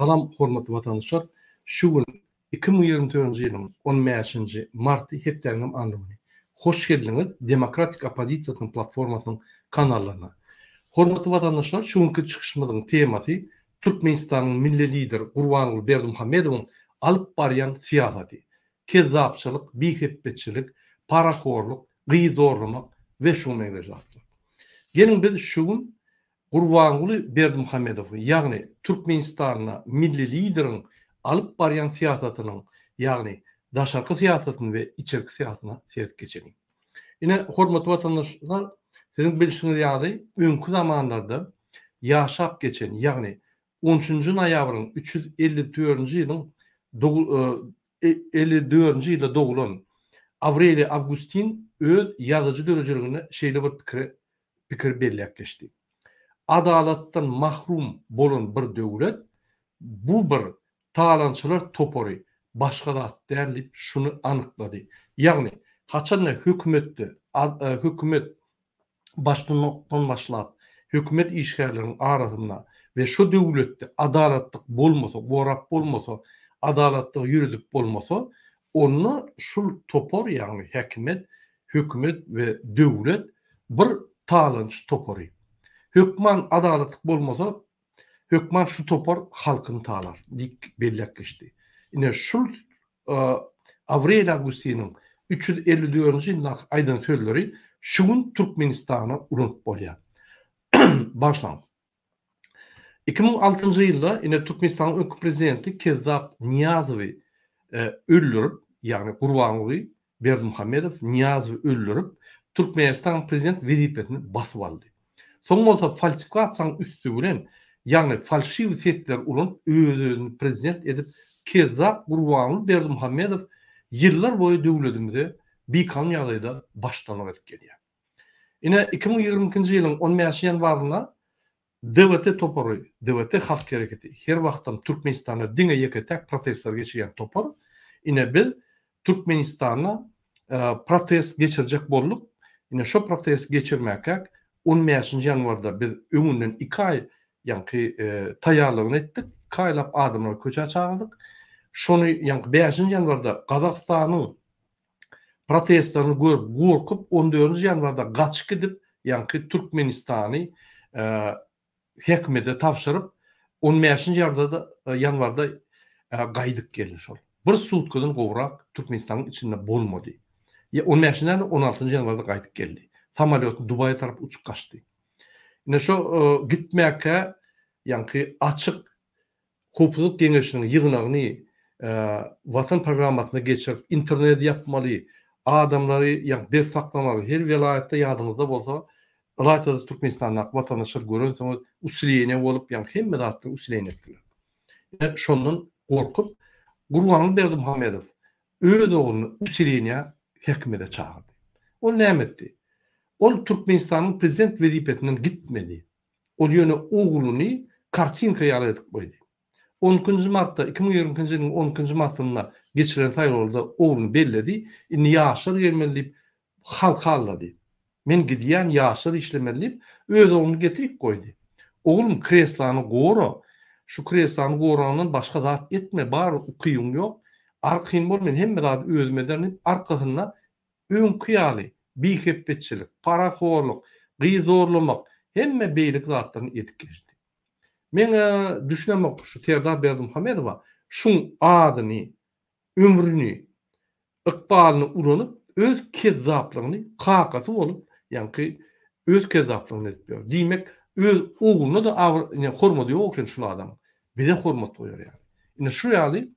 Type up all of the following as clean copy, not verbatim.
Salam hormatly vatandaşlar. Şu gün 2024 ýylyň 15-nji marty hepderiňem anlygyny. Hoş geldiňiz Demokratik Opozisiýasynyň platformasynyň kanallaryna. Hormatly vatandaşlar, şu günkü çykyşymyzyň temasy Türkmenistanyň milli lider Gurbanuly Berdimuhammedowyň alyp barýan siýasaty. Kezzapçylyk, bihepbetçilik, paraxorluk, gyýdorlamak we şu meňzeşler. Gelin biz şu gün Gurbanuly Berdimuhammedow, ýagny Türkmenistanyň milli lideriň alyp barýan siýasatynyň, ýagny daşarky siýasatyny we içerki siýasatyna serp geçelim. Ine hormatly vatandaşlar, siziň bilişiňiz ýaly öňkü zamanlarda ýaşap geçen, ýagny 13-nji noýabryň 354-nji ýylyň 54-nji ýylda dogulan Avreli Avgustin öz ýazyjy dörejeligine şeýle bir pikir belläp geçdi. Adalatdan mahrum bolan bir döwlet bu bir talançylar topory başga da derlip şunu anyklady. Ýagny haçan hökümetde hökümet başlanykdan başlap hökümet işgärleriniň arasynda we şu döwletde adalatlyk bolmasa, gorap bolmasa, adalatlyk ýürüdip bolmasa, onu şu topor ýagny hökümet we döwlet bir talanç topory. Hökman adalatlyk bolmasa, hökman şu topor halkyny talar. Dik belläp geçdi. Ine şu Avreli Avgustin'in 354-nji ýylda aýdan sözleri şu gün Türkmenistana urunup bolýar. Başlan. 2006-njy ýylda ine Türkmenistanyň öňkü prezidenti Kezzap Niyazowy öldürip, ýagny Gurbanuly Berdimuhammedow Niyazowy öldürip, Türkmenistan prezident wezipetini basyp aldy. Soň bolsa falsifikatsiýanyň üstü bilen, ýagny falşiw setler urunup özüni prezident edip Kezzap Gurbanuly Berdimuhammedow ýyllar boýy döwletimize bikan ýagdaýda başlanmak edip gelýär. Ine 2022-nji ýylyň 15-nji ýanwaryna DWT topory, DWT halk hereketi her wagtdan Türkmenistana diňe ýeketek protestler geçirýän topor. Ine biz Türkmenistana protest geçirjek bolduk. Ine şu protest geçirmäkek 15-nji ýanwarda biz öňünden 2 aý ýanky taýýarlygyny etdik. 2 aýlap adamlar köçe çağırdyk. Şonu ýanky 5-nji ýanwarda Gazakstanyň protestlerini görüp gorkup 14-nji ýanwarda gaçyk edip ýanky Türkmenistany hekmete tapşyryp 15-nji ýanwarda gaýdyk geldi şol. Bir sutkadan gowrak Türkmenistanyň içinde bolmady. 15-nji 16-njy ýanwarda gaýdyk geldi. Samolyot Dubay tarap uçup kaçtı. Ine şu gitmäke ýanky açyk hukuk geňeşiniň ýygynagyny watan programasyna geçirip internet yapmaly, adamlary ýa bir saklamaly. Her vilayetde ýadyňyzda bolsa, vilayetde Türkmenistanyň watandaşlar görenseniz usulýene bolup ýa hemme zatly usulýene etdiler. Ine şondan gorkup Gurbanuly Berdimuhammedow öz oğluny usulýene hekmete çağırdy. O näme etdi? Ol Türkmenistanyň prezident wezipetinden gitmedi. Ol ýöne oğluny kartinka ýalyp goýdy. 10-njy martda 2022-nji ýylyň 10-njy martynda geçiren taýlawda oğluny belledi. Indi ýaşar gelmeli halka allady. Men gidýän ýaşar işlemeli öz oğluny getirip goýdy. Oğlum kreslany gowra, şu kreslany gowranyň başga zat etme, bar ukyň ýok. Arkyn bol, men hemme zat özüme denip arkasynda öňkü ýaly bihepbetçilik, paraxorluk, gyýdorlamak hemme beýlik zatlaryny edip geçdi. Men düşünemek şu Serdar Berdimuhammedowa şu adyny, ömrüni, ykbalyny uranyp öz kezzaplygyny kakasy bolup, ýanky öz kezzaplygyny etýär. Diýmek öz oğluny da hormat ýok şu adam. Bize hormat goýar ýa. Ine şu ýaly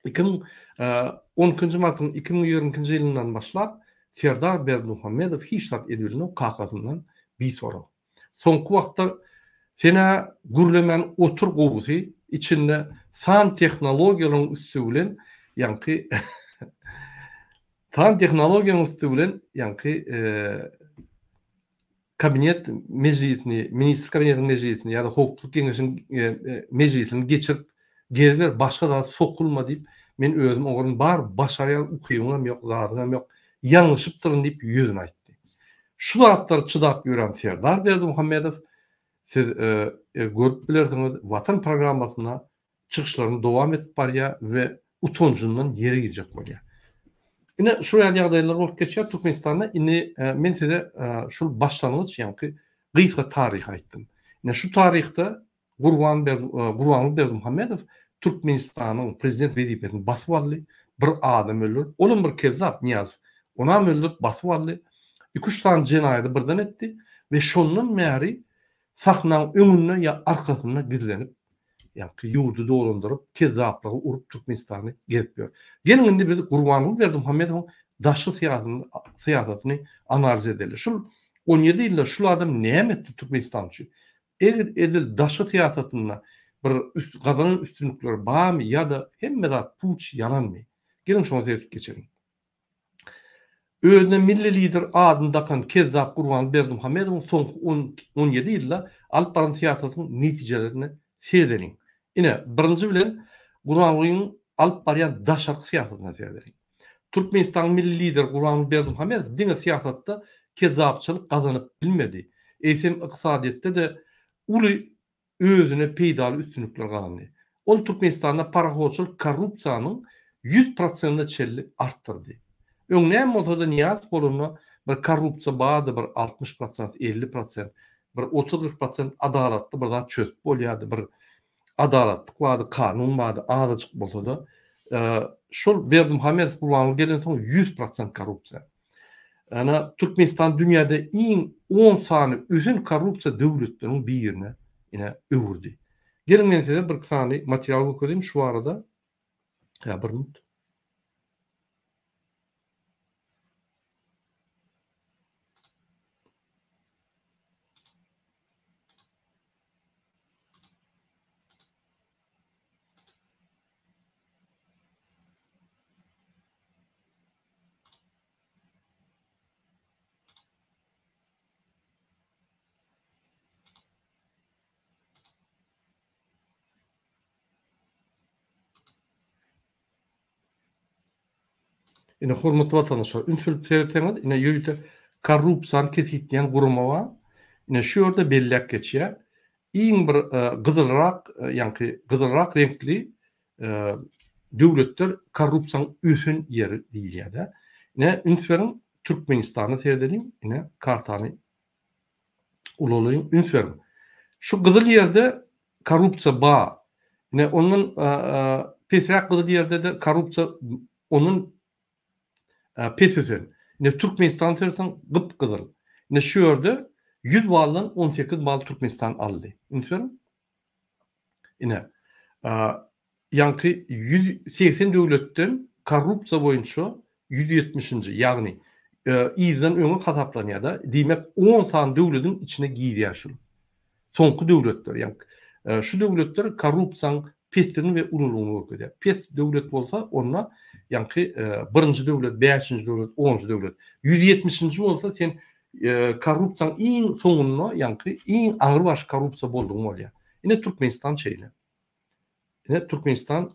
10-njy martyň 2022-nji ýylyndan başlap Serdar Berdimuhammedow hiç zat edilini kakasyndan bir sorak. Soňky wagtda sene gürlemen otur gowusy içinde san tehnologiýalaryň üstü bilen ýanky san tehnologiýalaryň üstü bilen ýanky kabinet meclisini, ministr kabinetiniň meclisini ýa-da hukuk geňeşiniň meclisini geçirip gezler başga da sokulma diýip men özüm oňun bar başarýan ukyňam ýok, zadyňam ýok, ýalňyşypdyryn diýip ýüzüne aýtdy. Şu zatlar çydap ýören Serdar Berdimuhammedow siz görüp bilersiňiz watan programasyna çıkışlarını dowam etip barýar we utanjyndan ýere girecek bolýar. Ine şu ýagdaýlar bolup geçýär Türkmenistanda. Ine men size şol başlangıç ýa-ni gysga taryh aýtdym. Ine şu taryhda Gurbanly Berdimuhammedow Türkmenistanyň prezident wezipetini basyp aldy. Bir adam öldürip, onuň bir kezzap Niýazow. Ona öldürip basyp aldy. 2-3 tane jenaýaty birden etdi we şondan märi sahnaň öňünde ýa arkasyna gizlenip ýa-ni ýurdu dolandyryp kezzaplygy urup Türkmenistany gelip ber. Gelin indi biz Gurbanly Berdimuhammedowyň daşky syýasatyny analiz edelim. Şol 17 ýylda şol adam näme etdi Türkmenistan üçin? Eger edil daşky syýasatyna bir gazanan üstünlikleri barmy ýa-da hemme zat puç ýalanmy? Gelin şoňa zertip geçelim. Özüne milli lider adyny takan kezzap Gurbanly Berdimuhammedowyň soňky 17 ýylda alyp baran syýasatynyň netijelerini seýrelim. Ine birinji bilen Gurbanlyň alyp barýan daşarky syýasatyna seýrelim. Türkmenistan milli lider Gurbanly Berdimuhammedow diňe syýasatda kezzapçylyk gazanyp bilmedi. Eýsem ykdysadyýetde de uly özüne peýdaly üstünlikler gazandy. Ol Türkmenistanda parahoçylyk korrupsiýanyň 100% çelli artdyrdy. Öňden bolsa da Niýazow bolany bir korrupsiýa bardy, bir 60%, 50%, bir 30-40% adalatly bir zat çözüp bolýardy, bir adalatlyk bardy, kanun bardy, azyjyk bolsa da şol Berdimuhammedow Gurbanly gelen soň 100% korrupsiýa. Ana Türkmenistan dünýäde iň 10 sany özün korrupsiýa döwletleriň birine ine öwürdi. Gelin men size bir sany material göstereyim şu arada. Ya bir minut. Ine hormatly vatandaşlar, ünsürlük seyretseňiz, ine ýöýte korrupsiýany kesitleýän guruma bar. Ine şu ýerde belläp geçýär. Iň bir gyzylrak, ýa-ni gyzylrak renkli döwletler korrupsiýanyň üsün ýeri diýilýär. Ine ünsüriň Türkmenistany seyredelim, ine kartany ulalaýyn ünsüriň. Şu gyzyl ýerde korrupsiýa bar. Ine onuň pesrak gyzyl ýerde de korrupsiýa onuň PSÖ. Ne Türkmenistan sersen gypgyzyl. Ne şu ýerde 100 baldan 18 bal Türkmenistan aldy. Ünseň? Ine ýa-ni 180 döwletden korrupsiýa boýunça 170-nji, ýagny ýyzdan öňe hasaplanýar da. Diýmek 10 san döwletiň içine girýär şu. Soňky döwletler, ýa-ni şu döwletler korrupsiýanyň pesini we ululugyny görýär. Pes döwlet bolsa onda ýa-ni birinji döwlet, 5-nji döwlet, 10-njy döwlet. 170-nji bolsa sen korrupsiýanyň iň soňuna, ýa-ni iň agyr baş korrupsiýa boldugyny bolýar. Ine Türkmenistan şeýle. Ine Türkmenistan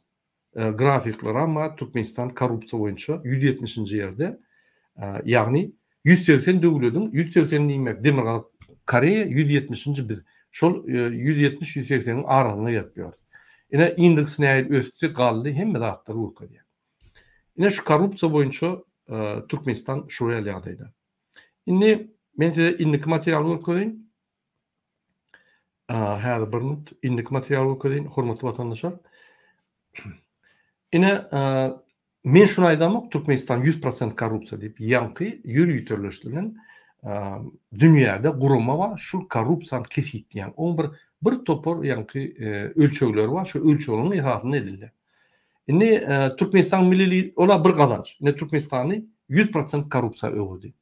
grafikler ama Türkmenistan korrupsiýa boýunça 170-nji ýerde. Ýagny 180 döwletiň 180 diýmek Demirgal Koreýa 170-nji biz. Şol 170-180-iň arasyna gelip ýör. Ine indeks näil ösdi galdy hemme zatlar urkady. Ine şu korrupsiýa boýunça Türkmenistan şu ýagdaýda. Indi men size indiki material gösterýän. Häzir bir minut indiki material gösterýän hormatly vatandaşlar. Ine men şunu aýdamok, Türkmenistan 100% korrupsiýa diýip ýanky ýürüýtürleşdirilen dünýäde guruma bar, şu korrupsiýany kesitleýän. Oň bir topor ýanky ölçegler bar, şu ölçegiň esasyna edildi. Indi Türkmenistan milli ola bir gazanç. Ine Türkmenistany 100% korrupsiýa öwürdi.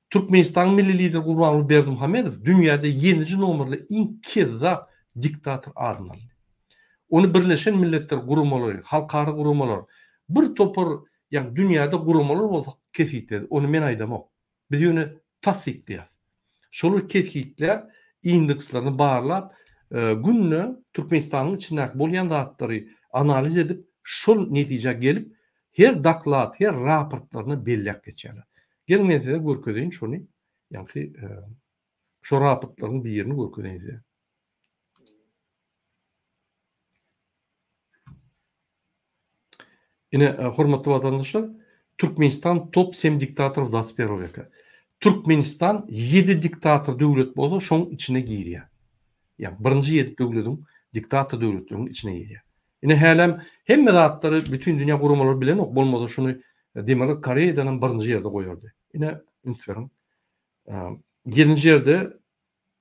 Türkmenistan milli lider Gurbanly Berdimuhammedow dünýäde 7-nji nomerli iň kezzap diktator adyny aldy. Onu Birleşen Milletler gurumalary, halkara gurumalary bir topor ýa dünýäde gurumalar bolsa kesitdi. Onu men aýdamok. Biz ýöne tasdikleýäs. Şol kesitler indekslerini barlap günne Türkmenistanyň içindäki bolýan zatlary analiz edip şol netije gelip her daklat, her raportlaryny belläp geçýärler. Gelin men size görkezýän şonu, ýa-ni şu raportlaryň birini görkezýän. Ine hormatly watandaşlar, Türkmenistan top sem diktator Vladimir eka. Türkmenistan 7 diktator döwlet bolsa şoň içine girýär. Yani birinci 7 döwletiň diktator döwletleriň içine girýär. Ine hälem hemme zatlary bütün dünýä gurumalary bilen ok bolmasa şunu demeli Koreýadan birinji ýerde goýardy. Ine ünslerim 7-nji ýerde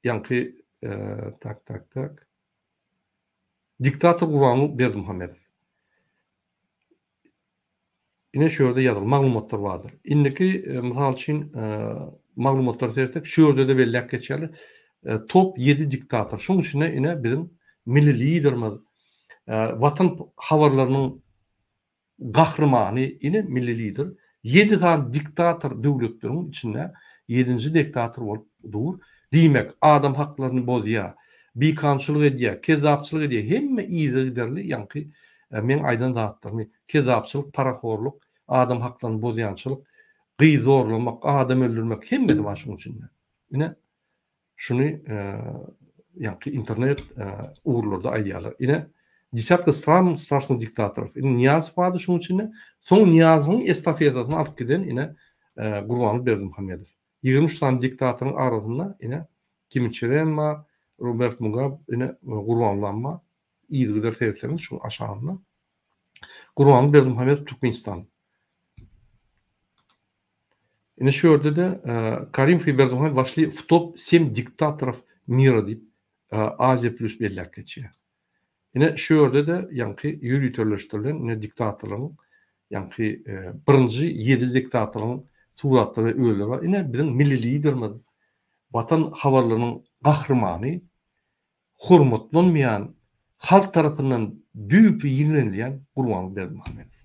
ýanky tak diktator Gurbanguly Berdimuhammedow. Ine şu ýerde ýazyl maglumatlar bardyr. Indiki mysal üçin maglumatlar sersek şu ýerde de bellek geçýär. Top 7 diktator. Şoň içine ine bizim milli liderimiz, watan habarlarynyň gahrymany ine milli lider 7 tane diktator döwletleriň içinde 7-nji diktator bolup dur. Diýmek, adam haklaryny bozýar, bikançylyk edýär, kezapçylyk edýär. Hemme iýerli ýanky men aýdan zatlarmy kezapçylyk, paraxorluk, adam haklaryny bozýançylyk, gyzorlamak, adam öldürmek hemme de başyň içinde. Ine şunu ýanky internet uğurlarda aýdýarlar. Ine desятка стран страшных diktatorов. Ine Niýazow bardy şoň içinde. Soň Niýazowyň estafetasyny alyp giden ine Gurbanguly Berdimuhammedow. 23 tane diktatorun arasında ine Kim Il-sung, Robert Mugabe ine Gurbanguly iýdiler serseniz şu aşağında. Gurbanguly Berdimuhammedow Türkmenistan. Ine şu ýerde de Karim Berdimuhammedow başly в топ-7 diktatorов mira diýip Aziya plus bellek geçýär. Ine şu ýerde de ýanky ýürütürleşdirilen ine diktatorlaryň ýanky birinji 7 diktatorlaryň suratlary öýleri bar. Ine bizim milli liderimiz, watan habarlarynyň gahrymany, hormatlanmaýan, halk tarapyndan düýüp ýigrenilýän Gurbanguly Berdimuhammedow.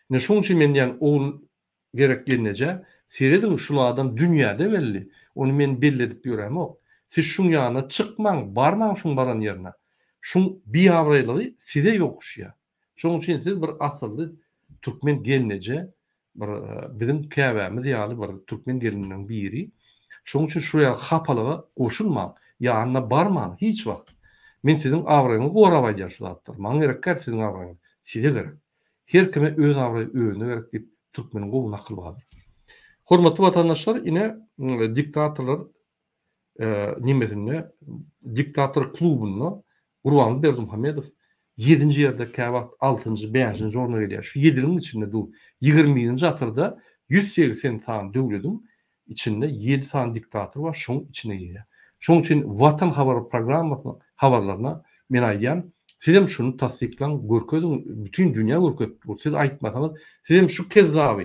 Ine şoň üçin men ýani oň gerek gelneje, seredin şul adam dünýäde belli. Onu men belli edip ýörem ok. Siz şuň ýanyna çykmaň, barmaň şuň baran ýerine. Şuň biýabraýlary size ýokuşýar. Şoň üçin siz bir asylly türkmen gelneje, bir bizim käbämiz ýaly bir türkmen gelininden biri. Şoň üçin şuraya hapalyga goşulmaň, ýanyna barmaň hiç wagt. Men siziň awraňyňy gorap aýdýar şu zatlar. Maňa gerek siziň awraňyz, size gerek. Her kime öz awraýy öňüne gerek diýip türkmeniň gowy nakly bardyr. Hormatly watandaşlar, ine diktatorlar nimetinde diktator klubunda Gurbanguly Berdimuhammedow 7-nji ýerde käwagt 6-njy, 5-nji orna gelýär. Şu 7-niň içinde dur. 20-nji asyrda 180 tane döwletiň içinde 7 tane diktator bar, şoň içine girýär. Şoň üçin watan habar programmasyna habarlaryna men aýdýan, sizem şunu tasdiklan, görkezin, bütün dünýä görkezip, siz aýtmasaňyz, sizem şu kezzaby,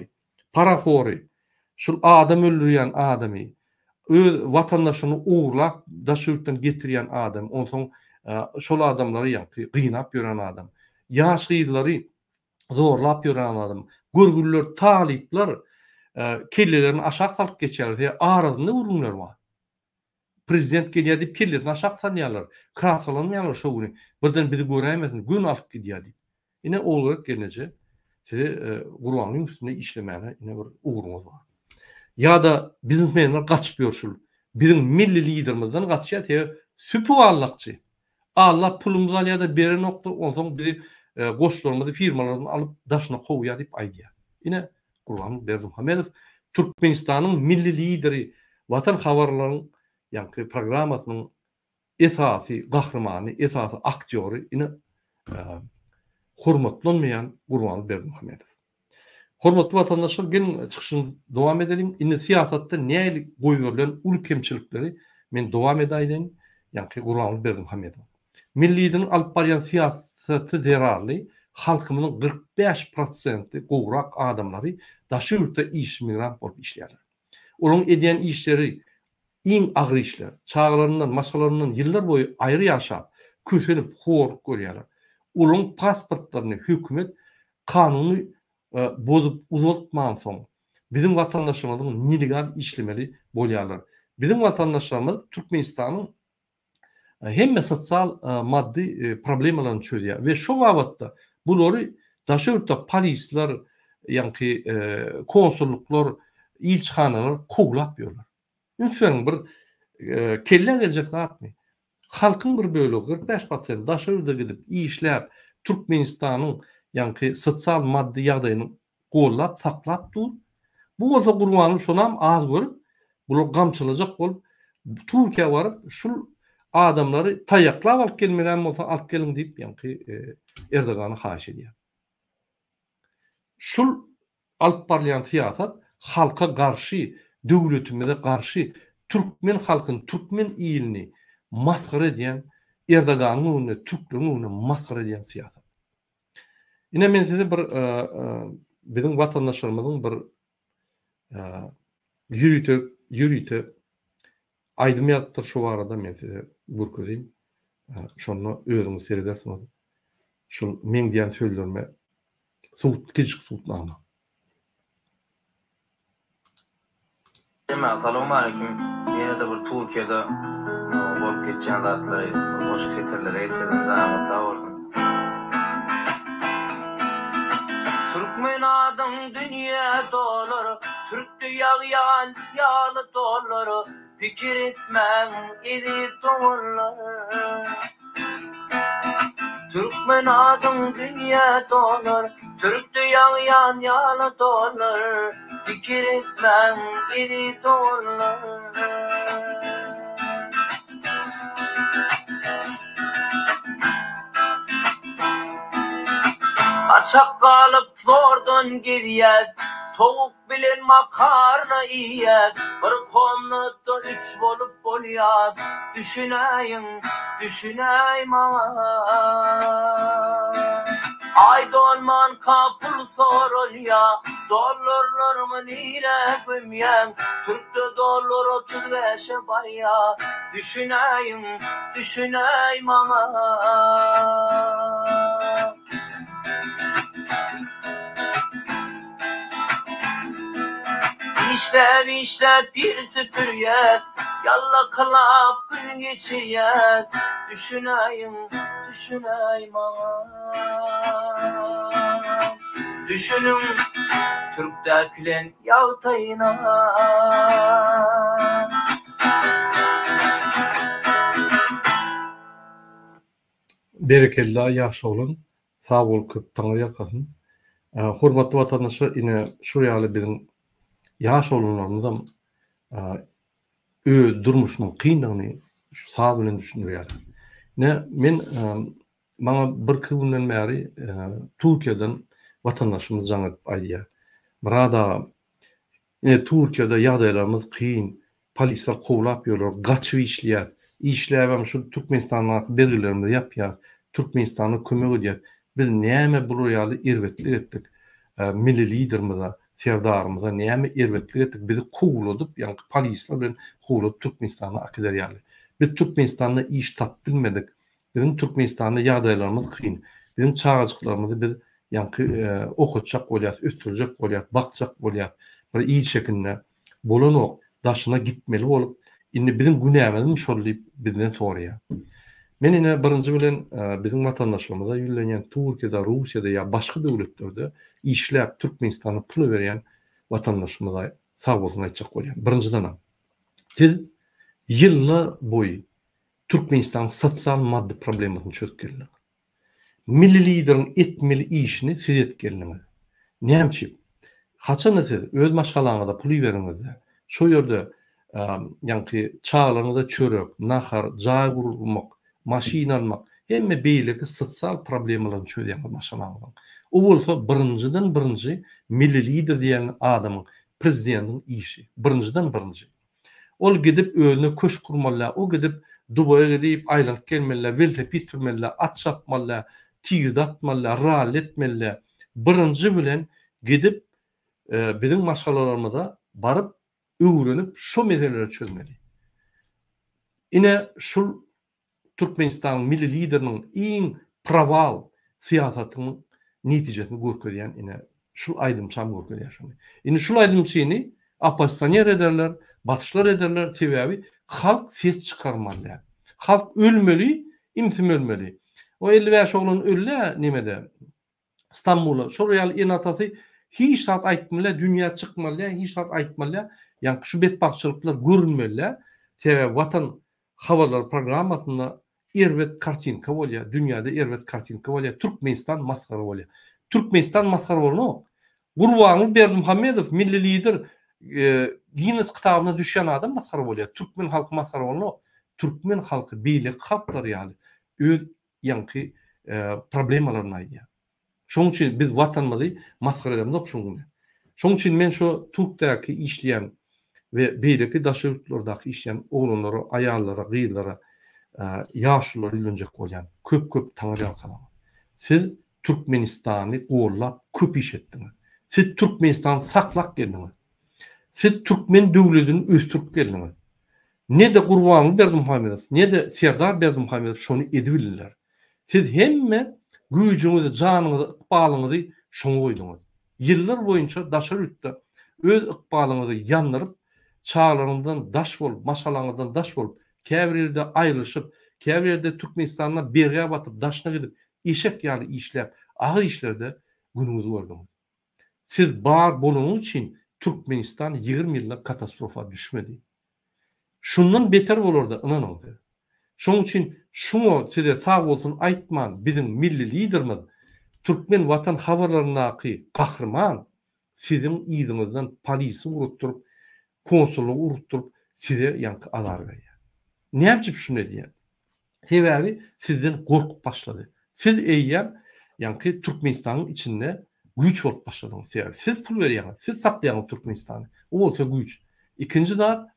paraxory, şu adam öldürýän adamy, öz watandaşyny uğurlap daşypdan getirýän adam, onsoň şol adamlary ýanky gynap ýören adam, ýaş gyzlary zorlap ýören adam, görgüller, talipler kellelerini aşağı salyp geçýär, aradyny urunlar bar. Prezident gelýär diýip kellelerini aşağı salýarlar, krasalanmaýarlar şo güni. Birden bizi görämesin, gün alyp gidýär diýip. Ine olarak gelneje size Gurbangulyň üstünde işlemäne ine bir uğurumuz bar. Ya da biznesmenler gaçyp ýörşül. Bizim milli liderimizden gaçýar, süpüwallakçy. Allah pulumuzu alýar da beren okdy, onsoň bizi goşlarymyzy, firmalarymyzy alyp daşyna gowýar diýip aýdýar. Ine Gurbanguly Berdimuhammedow Türkmenistanyň milli lideri, watan habarlarynyň ýanky programmasynyň esasy gahrymany, esasy aktýory ine hormatlanmaýan Gurbanguly Berdimuhammedow. Hormatly watandaşlar, gelin çykyşyny dowam edelim. Ine siýasatda nälik goýulan ul kemçilikleri men dowam edäýin. Ýanky Gurbanguly Berdimuhammedow. Millidin alyp barýan siýasaty derarly, halkymynyň 45% gowrak adamlary daşyurda iş migrant bolup işleýärler. Olaryň edýän işleri iň agyr işler, çağlaryndan, maşgalaryndan ýyllar boýu aýry ýaşap, kösenip horuk görýärler. Olaryň pasportlaryny hökümet kanuny bozup uzatmadan soň bizim watandaşlarymyz nelegal işlemeli bolýarlar. Bizim watandaşlarymyz Türkmenistanyň hemme sosial maddi problemalaryny çözýär we şo wagtda bulary daşyurda polisler, ýanky konsulluklar, ilçhanalar koglap ýörler. Ünsüň bir kelle gelecek zatmy. Halkyň bir bölegi 45% daşyurda gidip işläp Türkmenistanyň ýa-ni sosial maddi ýagdaýyny gollap, saklap dur. Bu bolsa Gurbanuň şonam az görüp, bular gamçylajak bolup, Türkiýe baryp şul adamlary taýaklap alyp gelmeden bolsa alyp geliň diýip ýa-ni Erdogany haýyş edýär. Şul alyp barýan siýasat halka garşy, döwletimize garşy, türkmen halkyny, türkmen ilini maskara edýän, Erdoganyň önüne, türklerin önüne maskara edýän siýasat. Ine men size bir biziň watandaşlarymyzyň bir ýürüýte aýdym ýatdyr şu barada men size görkezýin. Şonu özüňiz seredersiňiz. Şol men diýen sözlerime kiçik tutnama. Assalamu alaikum. Yine de bir Türkiye'de bolup geçen zatları, boş seterlere eserden zahmet sağ olsun. Türkmen adam dünya doları, Türk'tü yağyan yağlı doları, fikir etmem edip doları. Türkmen adam dünya doları, Türk'tü yağyan yağlı doları, fikir etmem edip doları. Açak kalıp zordan gidiyet, soğuk bilen makarna iyiyet, bir komnutta 3 bolup bolýar, düşüneyim ay dolman kapul sorulya, dollarlarımı nire gömyen, Türk'te dollar 35'e barya, düşüneyim İşte bir süpürget, yalla kılap gün geçiyet, düşüneyim düşünün Türk'te külen yağtayına. Berekelli ýaşy bolun, sag bolup köp taňy ýakasyn. Hormatly watandaşlar, ine şu ýaly biziň ýaş olanlarymyzam durmuşynyň kynlygyny şu sag bilen düşünýär. Men maňa bir günden bäri Türkiýeden watandaşymyz jaňyp aýdýar. Burada Türkiýede ýagdaýlarymyz kyn, polisler kowlap ýörler, gaçyp işleýär. İşläbem şu Türkmenistanyň belgilerini ýapýar, Türkmenistana kömek edýär. Biz näme bu ýaly irwetlik etdik? Milli liderimize, serdarymyza näme irwetlik etdik? Bizi kowladyp, ýa-ni polisler bilen kowladyp Türkmenistana akeder ýaly. Biz Türkmenistanda iş tap bilmedik. Bizim Türkmenistanda ýagdaýlarymyz kyn. Bizim çağajyklarymyzy biz ýa-ni okutjak bolýar, östürjek bolýar, bakjak bolýar. Bir iyi şekilde bolanok daşyna gitmeli bolup, indi bizim günämiz şollyp bizden soraýar. Men ine birinji bilen bizim watandaşlarymyza ýülenýän Türkiýede, Russiýada ýa başga döwletlerde işläp Türkmenistana pul berýän watandaşlarymyza sag bolsun aýtjak bolýar. Birinciden siz ýyllar boýy Türkmenistan sosial maddi problematyny çözüp geldiňiz. Milli liderin etmeli işini siz etkeliniz. Näme? Haçan siz öz maşgalaňyzda pul beriňizde, şo ýerde ýa-ni çağlarynızda çörek, nahar, jaý gurulmak, maşina almak, hemme beýleki sosial problemlaryny çözýän maşgalaňyz. O bolsa birinji milli lider diýen adamyň, prezidentiň işi. Birinji. Ol gidip özüne köş kurmaly, o gidip Dubay'a gidip aýlanyp gelmeli, velosiped sürmeli, at çapmaly, tigir atmaly, rally etmeli. Birinji bilen gidip biziň maşgalalarymyza baryp öwrenip şu meseleleri çözmeli. Ine şul Türkmenistan milli lideriniň iň prawal siýasatynyň netijesini görkezýän ine şul aýdymçam görkezýär şunu. Ine şul aýdymçyny oppositsioner ederler, batışlar ederler, sebebi halk ses çıkarmalı. Halk ölmeli, imtim ölmeli. O 55 oğlun ölle nimede? İstanbul'a. Şuraya en atası hiç saat aýtmaly, dünya çıkmalı, hiç saat aýtmaly. Yani şu betbakçılıklar görünmeli. Sebebi vatan havalar programmasında erwet kartinka bolýar. Dünyada erwet kartinka bolýar. Türkmenistan maskara bolýar. Türkmenistan maskara bolno. Gurbanly Berdimuhammedow milli lider Guinness kitabına düşen adam maskara bolýar. Türkmen halky maskara bolno. Türkmen halky beýlik halklar ýaly öz ýanky problemalaryny aýdýar. Şoň üçin biz watanymyzy maskara edemok şoňa. Şoň üçin men şu Türkdäki işleyen ve beýleki daşyryplardaky işleyen oglanlara, aýallara, gyzlara, ýaşlylara ýönjek bolýan köp taňry alkalam. Siz Türkmenistany gollap köp iş etdiňiz. Siz Türkmenistany saklap geldiňiz. Siz Türkmen döwletini ösdürip geldiňiz. Ne de Gurbanly Berdimuhammedow, ne de Serdar Berdimuhammedow şonu edibildiler. Siz hemme güýjüňizi, janyňyzy, ykbalyňyzy şoňa goýduňyz. Ýyllar boýunça daşarutda öz ykbalyňyzy ýandyryp, çağlaryndan daş bolup, maşalaňyzdan daş bolup, käbirde aýryşyp, käbirde Türkmenistanyna berge batyp, daşna gidip, eşek ýaly işläp, agyr işlerde günüňizi gördüňiz. Siz bar boluňyz üçin Türkmenistan 20 ýylda katastrofa düşmedi. Şundan beter bolardy, inanyňyz. Şoň üçin şunu size sag bolsun aýtman, bizim milli liderimiz Türkmen watan habarlarynaky gahrman sizin ýyzyňyzdan polisi urutdurup, konsullugy urutdurup size ýanky alar berýär. Näme şunu diýär? Sebäbi sizden gorkup başlady. Siz eýýär ýanky Türkmenistanyň içinde güýç bolup başladyňyz. Siz pul berýäňiz, siz saklaýaňyz Türkmenistany. O bolsa güýç. Ikinji zat,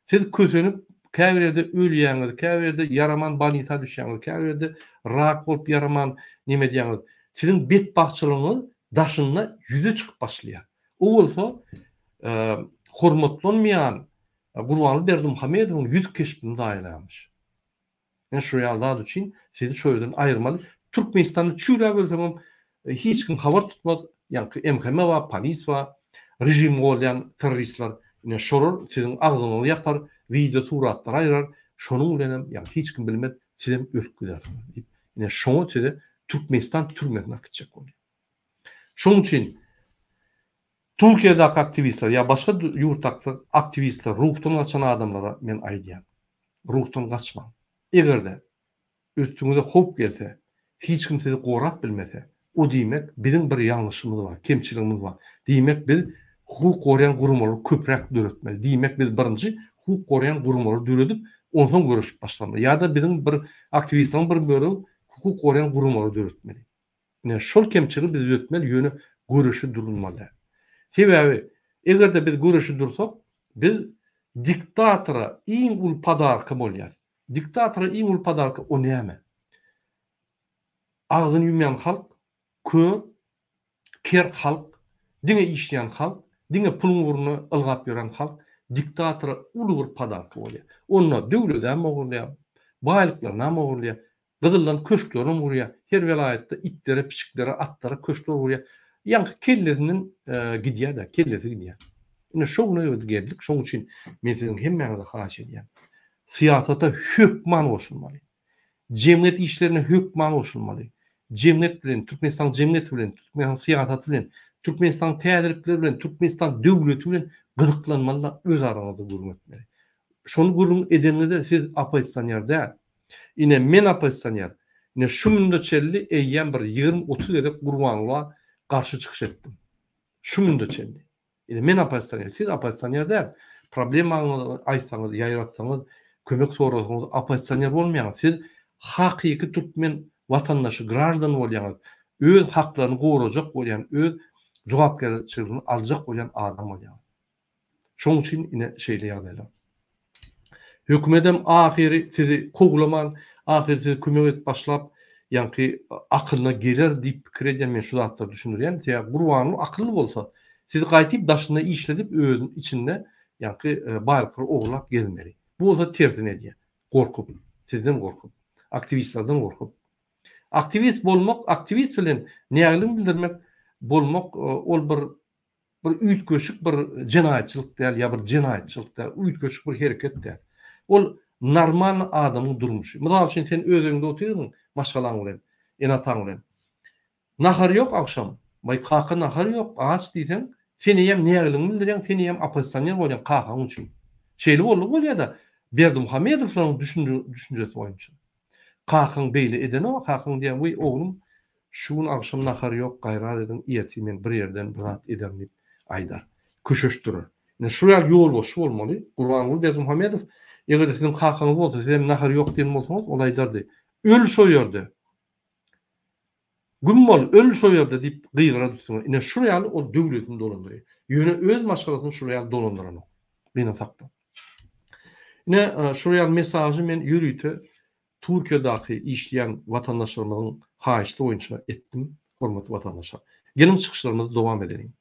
siz kösenip käbirde ölýäňiz, käbirde yaraman balita düşýäňiz, käbirde rak bolup yaraman nime diýäňiz. Sizin bet bagçylygyňyz daşyna ýüze çykyp başlaýar. O bolsa hormatlanmaýan Gurbanly Berdimuhammedowyň ýüz keşbini daýlanýar. Men şu ýallar üçin sizi şu ýerden aýyrmaly. Türkmenistany çüýrä bölsem hiç kim habar tutmaz. Ýanky MHM we polis we rejim bolýan terroristler ine şorur sizin agzyňyzy ýapar, video suratlar aýrar. Şonuň bilen ýa hiç kim bilmez sizin ölüp gidersiňiz. Ine şoňa size Türkmenistan türmesine gitjek bolýar. Şoň üçin Türkiýe'däki aktivistler ýa başga ýurtdaky aktivistler, ruhdan gaçan adamlara men aýdýan. Ruhdan gaçma. Egerde üstüňize hop gelse, hiç kim sizi gorap bilmese, o diýmek bizim bir ýalňyşymyz bar, kemçiligimiz bar. Diýmek biz hukuk gorayan gurumları köprek döretmeli. Diýmek biz birinji hukuk gorayan gurumları döredip ondan görüşüp başlamaly. Ya da bizim bir aktivistlaryň bir bölegi hukuk gorayan gurumları döretmeli. Yani şol kemçiligi biz döretmeli, ýöne görüşü durulmaly. Sebäbi egerde biz görüşü dursak, biz diktatora iň ul padarky bolýar. Diktatora iň ul padarky o näme? Agzyny ýumýan halk, ker halk, diňe işleyen halk, diňe pulun uğruna ılgap ýören halk, diktatora ulu bir padarky bolýar. Onda döwletden mogurlýar, baýlyklaryndan mogurlýar, gyzyldan köşklerini vurýar, her welaýatda itlere, piçiklere, atlara köşkler vurýar. Ýanky kellesiniň gidýär da, kellesi gidýär. Ine şoňa geldik, şoň üçin men siziň hemmeňize haýyş edýän. Siyasata hökman goşulmaly. Cemiyet işlerine hökman goşulmaly. Cemiyet bilen, Türkmenistan cemiyeti bilen, Türkmenistan siyasaty bilen, Türkmenistan täzirlikleri bilen, Türkmenistan döwleti bilen gyzyklanmaly, öz araňyzda gurmatmaly. Şonu gurun edeninde siz opozisýonýar däl. Ine men opozisýonýar. Ine şu mündetçelli eýýän bir 20-30 edek Gurbanlyga garşy çykyş etdim. Şu mündetçelli. Ine men opozisýonýar, siz opozisýonýar däl. Problemaňyzy aýtsaňyz, ýaýratsaňyz, kömek sorasaňyz opozisýonýar bolmaýan. Siz hakyky Türkmen vatandaşı, grajdan bolýan, öz haklaryny gorajak bolýan, öz jogapkerçiligini aljak bolýan adam bolýan. Şoň üçin ine şeýle ýagdaýlar. Hökümetem ahiri sizi koglaman, ahiri sizi kömek et başlap, ýanky akylyna geler diýip pikir edýän men şu zatlar düşünürýän. Ýa Gurbanly akylly bolsa, sizi gaýtyp daşyna işledip özüň içinde ýanky baýlyklar oglap gelmeli. Bu bolsa tersine edýär. Gorkup, sizden gorkup, aktivistlerden gorkup. Aktivist bolmak, aktivist bilen nägeligini bildirmek bolmak ol bir üýtgeşik bir jenaýatçylyk däl, ýa bir jenaýatçylyk däl, üýtgeşik bir hereket däl. Ol normal adamyň durmuşy. Mysal üçin sen özüňde oturýaň, maşgalaň bilen, enataň bilen. Nahar ýok akşam, may kaka nahar ýok, aç diýsen, seni hem nägeligini bildirýän, seni hem opozisýonýar bolýan kakaň üçin. Şeýle bolýar da Berdimuhammedowyň düşünjesi boýunça. Kakaň beýle eden o, kakaň diýen, "Uy oglum, şuun akşam nahar yok, gayrat edin, iyeti men bir yerden birat ederim dip aydar. Köşeşdürür. Ne şuraya yol boş bolmaly. Gurbanguly Berdimuhamedov eger sizin hakaňyz bolsa, sizem nahar yok diýen bolsaňyz, ol aýdardy. Öl şo ýerde. Gümmol öl şo ýerde diýip gyýra düşsün. Ine şuraya o döwletini dolandyryr. Ýöne öz maşgalasyny şuraya dolandyran. Bina sakda. Ine şuraya mesajy men ýürüýte Türkiýedäki işleýän watandaşlarymyň haýyşdy boýunça etdim, hormatly watandaşlar. Gelim çykyşlarymyzy dowam edelim.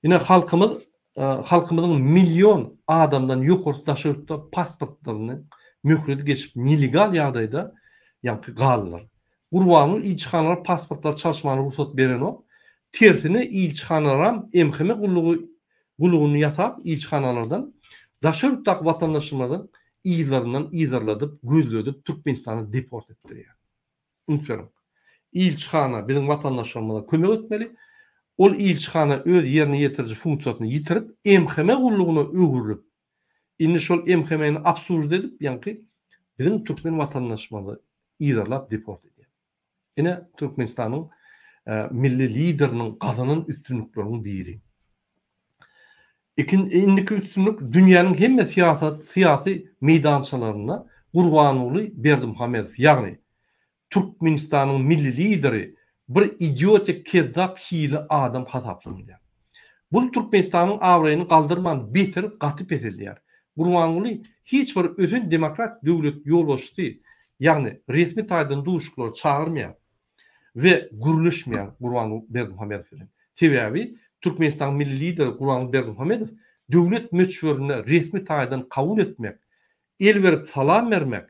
Ine halkymyzyň milyon adamdan ýokurdy daşyrtda pasportlaryny möhredi geçip illegal ýagdaýda ýanky galdylar. Gurbanyň ilçihanalar pasportlar çalışmagyna ruhsat beren o, tersine ilçihanalar emheme gullugyny ýasap ilçihanalardan daşyrtdak watandaşlarymyň ýyllaryndan ýyzarladyp, gözledip Türkmenistana deport etdirýär. Unutmaýan. İlçihana biziň watandaşlarymyza kömek etmeli. Ol ilçihana öz ýerine ýetirji funksiýasyny ýitirip, emheme gullugyna öwürlüp, indi şol emhemeni absurd edip, ýanky biziň türkmen watandaşlarymyzy ýyzarlap deport edýär. Ine Türkmenistanyň milli lideriniň gazanyň üstünlükleriniň biri. İndiki üstünlük dünýäniň hemme siyasi meydançalaryna Gurbanguly Berdimuhamedov, ýagny Türkmenistanyň milli lideri bir idiotik kezzap hili adam hasaplanýar. Bu Türkmenistanyň awraýyny galdyrman beter gatyp edilýär. Gurbanguly hiç bir özün demokrat döwlet ýolbaşçy, ýagny resmi taýdan duşuklar çağırmaýar we gürleşmeýär Gurbanguly Berdimuhamedov bilen. Sebäbi Türkmenistan milli lideri Gurbanguly Berdimuhamedov döwlet möçberini resmi taýdan kabul etmek, el berip salam bermek,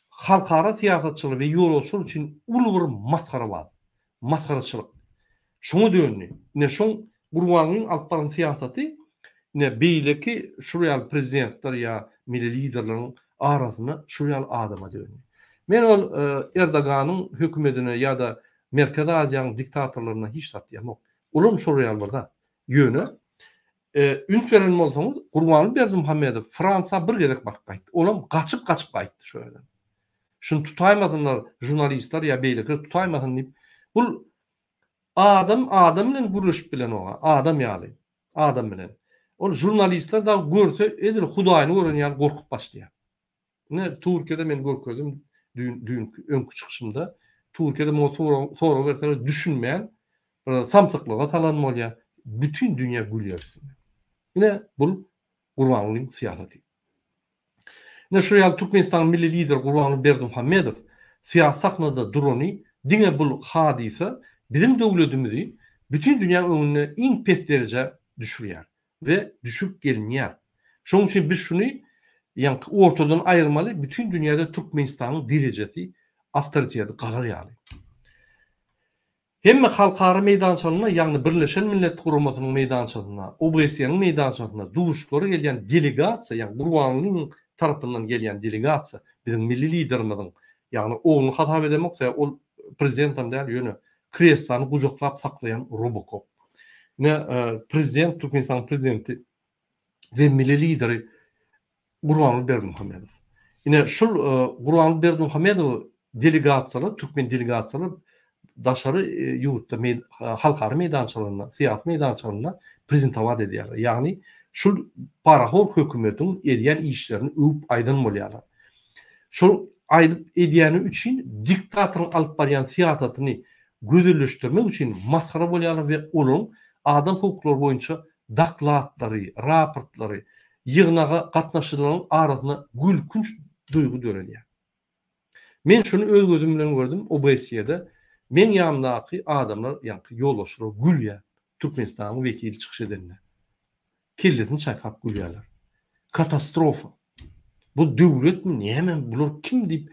halkara siýasatçylyk we ýolbaşçylyk üçin uly bir maskara bar. Maskaraçylyk. Şoňa dönýär. Ne şoň Gurbangulyň alyp baran siýasaty ne beýleki şurýal prezidentler ýa milli liderleriň arasyna şurýal adama dönýär. Men ol Erdoganyň hökümetine ýa-da Merkez Aziýanyň diktatorlaryna hiç satýamok. Olam şurýal barda ýöne ünsveren bolsaňyz Gurbanguly Berdimuhamedov Fransa bir gezek baryp gaýtdy. Olam gaçyp gaýtdy şu ýerden. Şunu tutaýmadylar jurnalistler ýa beýlekler tutaýmadyn diýip bul adam bilen gürleşip bilen oga adam ýaly adam bilen. Ol jurnalistler da görse edil Hudaýyny gören ýaly gorkup başlaýar. Ne Türkiýede men görkedim düň öňkü çykyşymda Türkiýede sonra berseler düşünmeýän samsyklyga salanmaly. Bütün dünya gülýär. Ine bul Gurbangulyň siýasaty. Ne şurýa Türkmenistan milli lider Gurbanguly Berdimuhamedov siýasatnada durany diňe bul hadise bizim döwletimizi bütün dünya öňüne iň pes derece düşürýär we düşüp gelinýär. Şoň üçin biz şunu ýanky ortadan aýyrmaly, bütün dünýäde Türkmenistanyň derejesi, awtoritetini gararýaly. Hemme halkara meydançalygyna, ýagny Birleşen Milletler Guramasynyň meydançalygyna, OBSE-niň meydançalygyna duşuklary gelýän delegasiýa, ýagny Gurbangulyň tarapyndan gelýän delegasiýa, bizim milli liderimiziň, ýagny oğluny hatap edemoksa, ol prezidentam däl ýöne kreslany gujoklap saklayan Robocop. Ne prezident Türkmenistan prezidenti ve milli lideri Gurbanguly Berdimuhamedov. Ine şol Gurbanguly Berdimuhamedov delegasiýalar, Türkmen delegasiýalar daşary ýurtda halkara meydançalaryna, siýasat meydançalaryna prezentawat edýär. Ýagny şol paraxor hökümetiň edýän işlerini öwüp aýdan bolýarlar. Şol aýdyp edýäni üçin diktatorun alyp barýan siýasatyny gözeleşdirmek üçin maskara bolýarlar we olaň adam hukukları boýunça daklatlary, raportlary ýygnaga gatnaşyklaryň arasyna gülkünç duýgu dörenýär. Men şunu öz gözüm bilen gördüm OBSE-de. Men ýamdaky adamlar ýanky ýolbaşçylar gülýär. Türkmenistanyň wekili çykyş edenler. Kellesini çaýkap gülýärler. Katastrofa. Bu döwlet mi? Näme bular kim diýip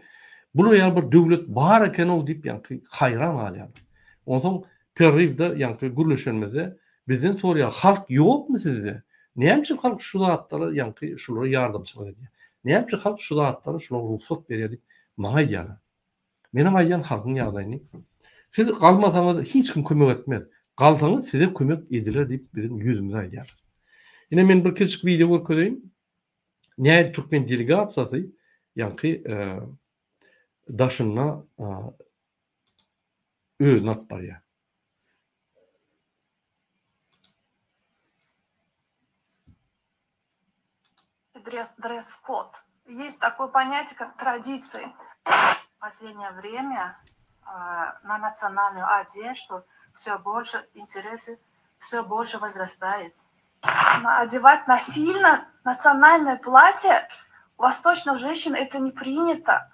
bular ýa bir döwlet bar eken o diýip ýanky haýran galýar. Ondan perrivde ýanky gürleşenmede bizden sorýar halk ýokmy sizde? Näme üçin halk şu zatlary ýanky şulara ýardamçylyk edýär? Näme üçin halk şu zatlary şulara ruhsat berýär diýip maňa aýdýarlar. Menem aýdýan halkyň ýagdaýyny siz galmasaňyz hiç kim kömek etmez. Galsaňyz size kömek ediler diýip bizim ýüzümizde aýdýar. Ine men bir kiçik video görkezýin. Näde Türkmen delegatsiýasy ýanky daşyna özüne atlar ya. Дресс-код. Есть такое понятие, как традиции. В последнее время на национальную одежду все больше интересы, все больше возрастает. Одевать насильно национальное платье у восточных женщин это не принято.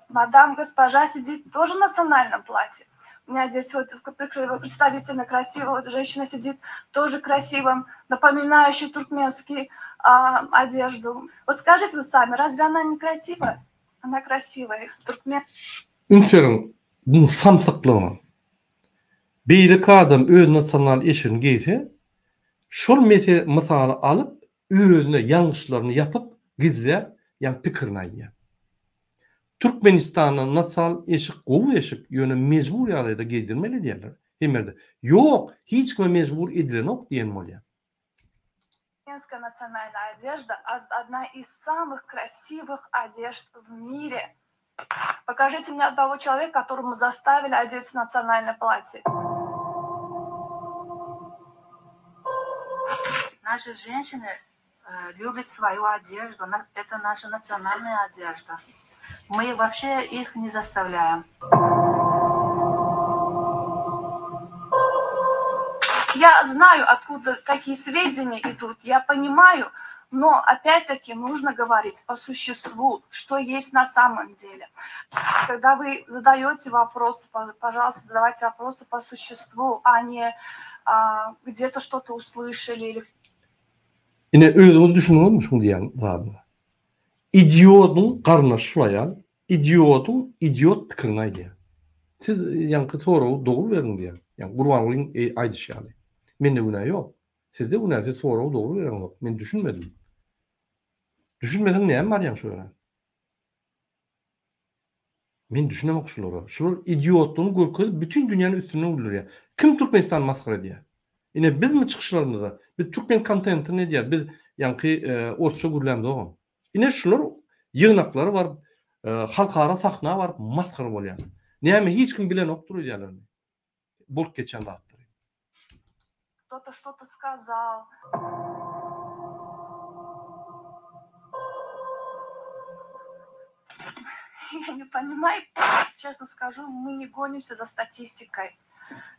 Мадам, госпожа сидит тоже в национальном платье. У меня здесь вот представительно красивая женщина сидит, тоже красивым, напоминающей туркменский одежду. Вот скажите вы сами, разве она не красивая? Она красивая. Туркмен... Ünçerin bunu samsaklaman. Beýleki adam öz nasional eşini giyse, şol misaly alıp, özüne yanlışlarını yapıp, gizlep, yani pikirini aýdýar. Türkmenistanyň nasional eşik, gowy eşik ýöne mejbur ýalyda giydirmeli diýerler. Hemerde, yok, hiç kime mejbur edilenok diýen bolýar. Туркменская национальная одежда одна из самых красивых одежд в мире. Покажите мне одного человека, которому заставили одеться национальное платье. Наши женщины любят свою одежду. Это наша национальная одежда. Мы вообще их не заставляем. Я знаю, откуда такие сведения идут, я понимаю, но опять-таки нужно говорить по существу, что есть на самом деле. Когда вы задаете вопросы, пожалуйста, задавайте вопросы по существу, а не где-то что-то услышали. Или... Yine özüňiz düşünýärmi şunu diýen zady? İdiotun garna şuýan, idiotun idiot pikirini aýdýar. Siz ýanky soraw dogry beriň diýen. Yani Gurbanulyň aýdyşýaly. Mende günah ýok. Sizde günah, siz soraw dogry beriň. Men düşünmedim. Düşünmeden näme bar ýa-da şöyle? Men düşünemek şulara. Şular idiotluğunu görkezip bütün dünyanın üstüne uldurýar. Kim Türkmenistan maskara diýär? Ine biz mi çıkışlarımızda? Biz Türkmen kontenti ne diýär? Biz ýanky orça gürlemde oğam. Ine şular ýygnaklary bar, halkara sahna var, maskara bolýar. Näme hiç kim bilen okdur diýerler. Bolup geçen dağıttır. Кто-то что-то сказал. Я не понимаю, честно скажу, мы не гонимся за статистикой.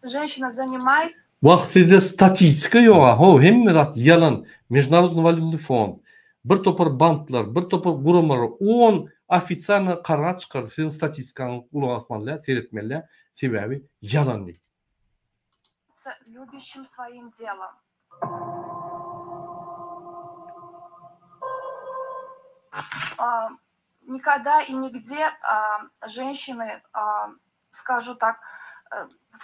Женщина занимает... Wagtyda statistika ýok. Ho, hemme zat yalan. Международный валютный фонд, bir topar banklar, bir topar gurumlar, 10 ofitsialny karar çykar. Sizin statistikaňyz ulak asmanlar, seyretmeler, sebebi yalan. Любящим своим делом. Никогда и нигде женщины, скажу так,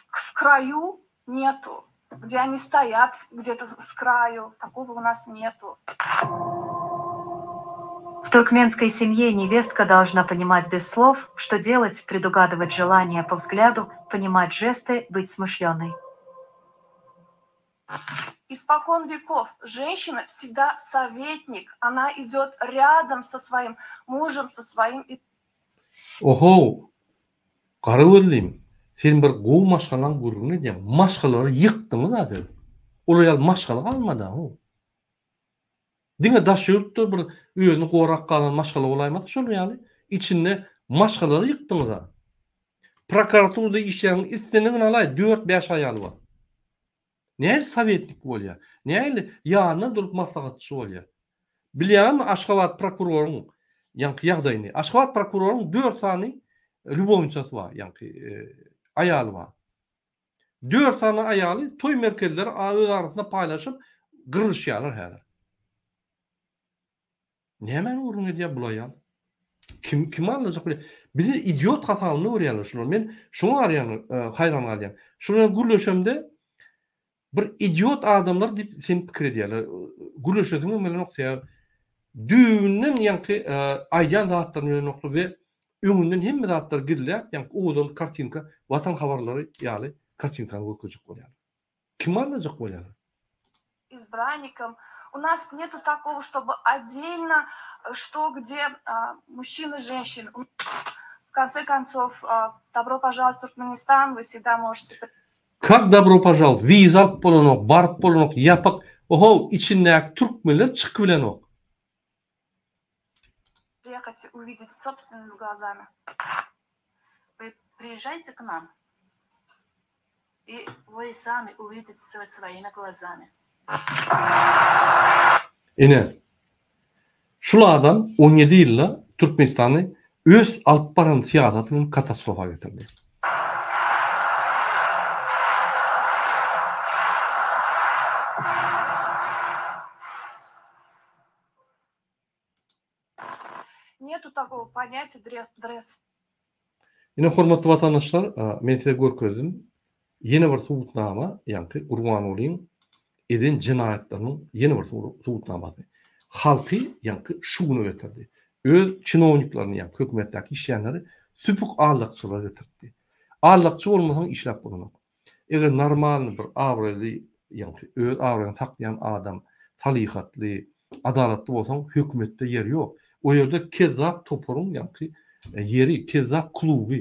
в краю нету, где они стоят где-то с краю, такого у нас нету. В туркменской семье невестка должна понимать без слов, что делать, предугадывать желания по взгляду, понимать жесты, быть смышленой. Испокон веков женщина всегда советник. Она идет рядом со своим мужем, со своим... Oho, qarı gözleyim. Sen bir gow maşgalan gurruna diýen, maşgalary ýykdyňyz zady. Olar ýaly maşgala galmady ho. Diňe daşýurtdy bir öýüni gorak galan maşgala bolaýmady şol ýaly. İçinde maşgalary ýykdyňyz zady. Prokuraturada işleýän islenigini alay 4-5 aýaly bar. Näme sovetlik bolýar? Näme ýanyna durup maslahatçy bolýar? Bilýärmi Aşgabat prokurorunyň ýanky ýagdaýyny? Aşgabat prokurorunyň 4 sany lubowniçasy bar, ýanky aýaly bar. 4 sany aýaly toý merkezleri öz arasynda paýlaşyp gyrylşýarlar häzir. Näme urun edýär bu aýal? Kim anlajak bolýar? Bizi idiot hasalyny öwrýärler şular. Men şoňa araýan haýran galýan. Şuna gürleşemde bir idiot adamlar dip sen pikir edýärler. Gürleşetiňi melen oksaýar. Düýünden ýanky aýdan zatlaryny bilen okly we öňünden hemme zatlar gidilýär. Ýanky oğdan kartinka, watan habarlary ýaly kartinkany görkezip bolýar. Kim anlajak bolýar? Избранником. У нас нету такого, чтобы отдельно, что где мужчины и женщины. В конце концов, добро пожаловать в Туркменистан, вы всегда можете Как добro пожаловать. Viza alıp bolanok, barıp bolanok, yapak. Oho, içindeki Türkmenler çıkıp bilenok. приехать увидеть собственными глазами. Вы приезжайте к нам, и вы сами увидите своими глазами. Ine. Şulardan 17 yılla Türkmenistan'ı öz alıp baran siyasetinin katastrofa getirdi. Нету такого понятия дресс. Yine hormatly vatandaşlar, men size görkezdim. Yeni bir subutnama, yani Urbanulyň edin cinayetlerinin yeni bir subutnaması. Halkı yani şunu getirdi. Öz çinovniklaryny yani hökümetdäki işleyenleri süpük ağırlıkçılar getirdi. Ağırlıkçı olmasan işlep bulunur. Eger normal bir awrely yani öz awralyny saklayan adam, salihatly, adalatly bolsaň hökümetde ýeri ýok. O ýerde kezzap toporun yani yeri, kezzap kluby.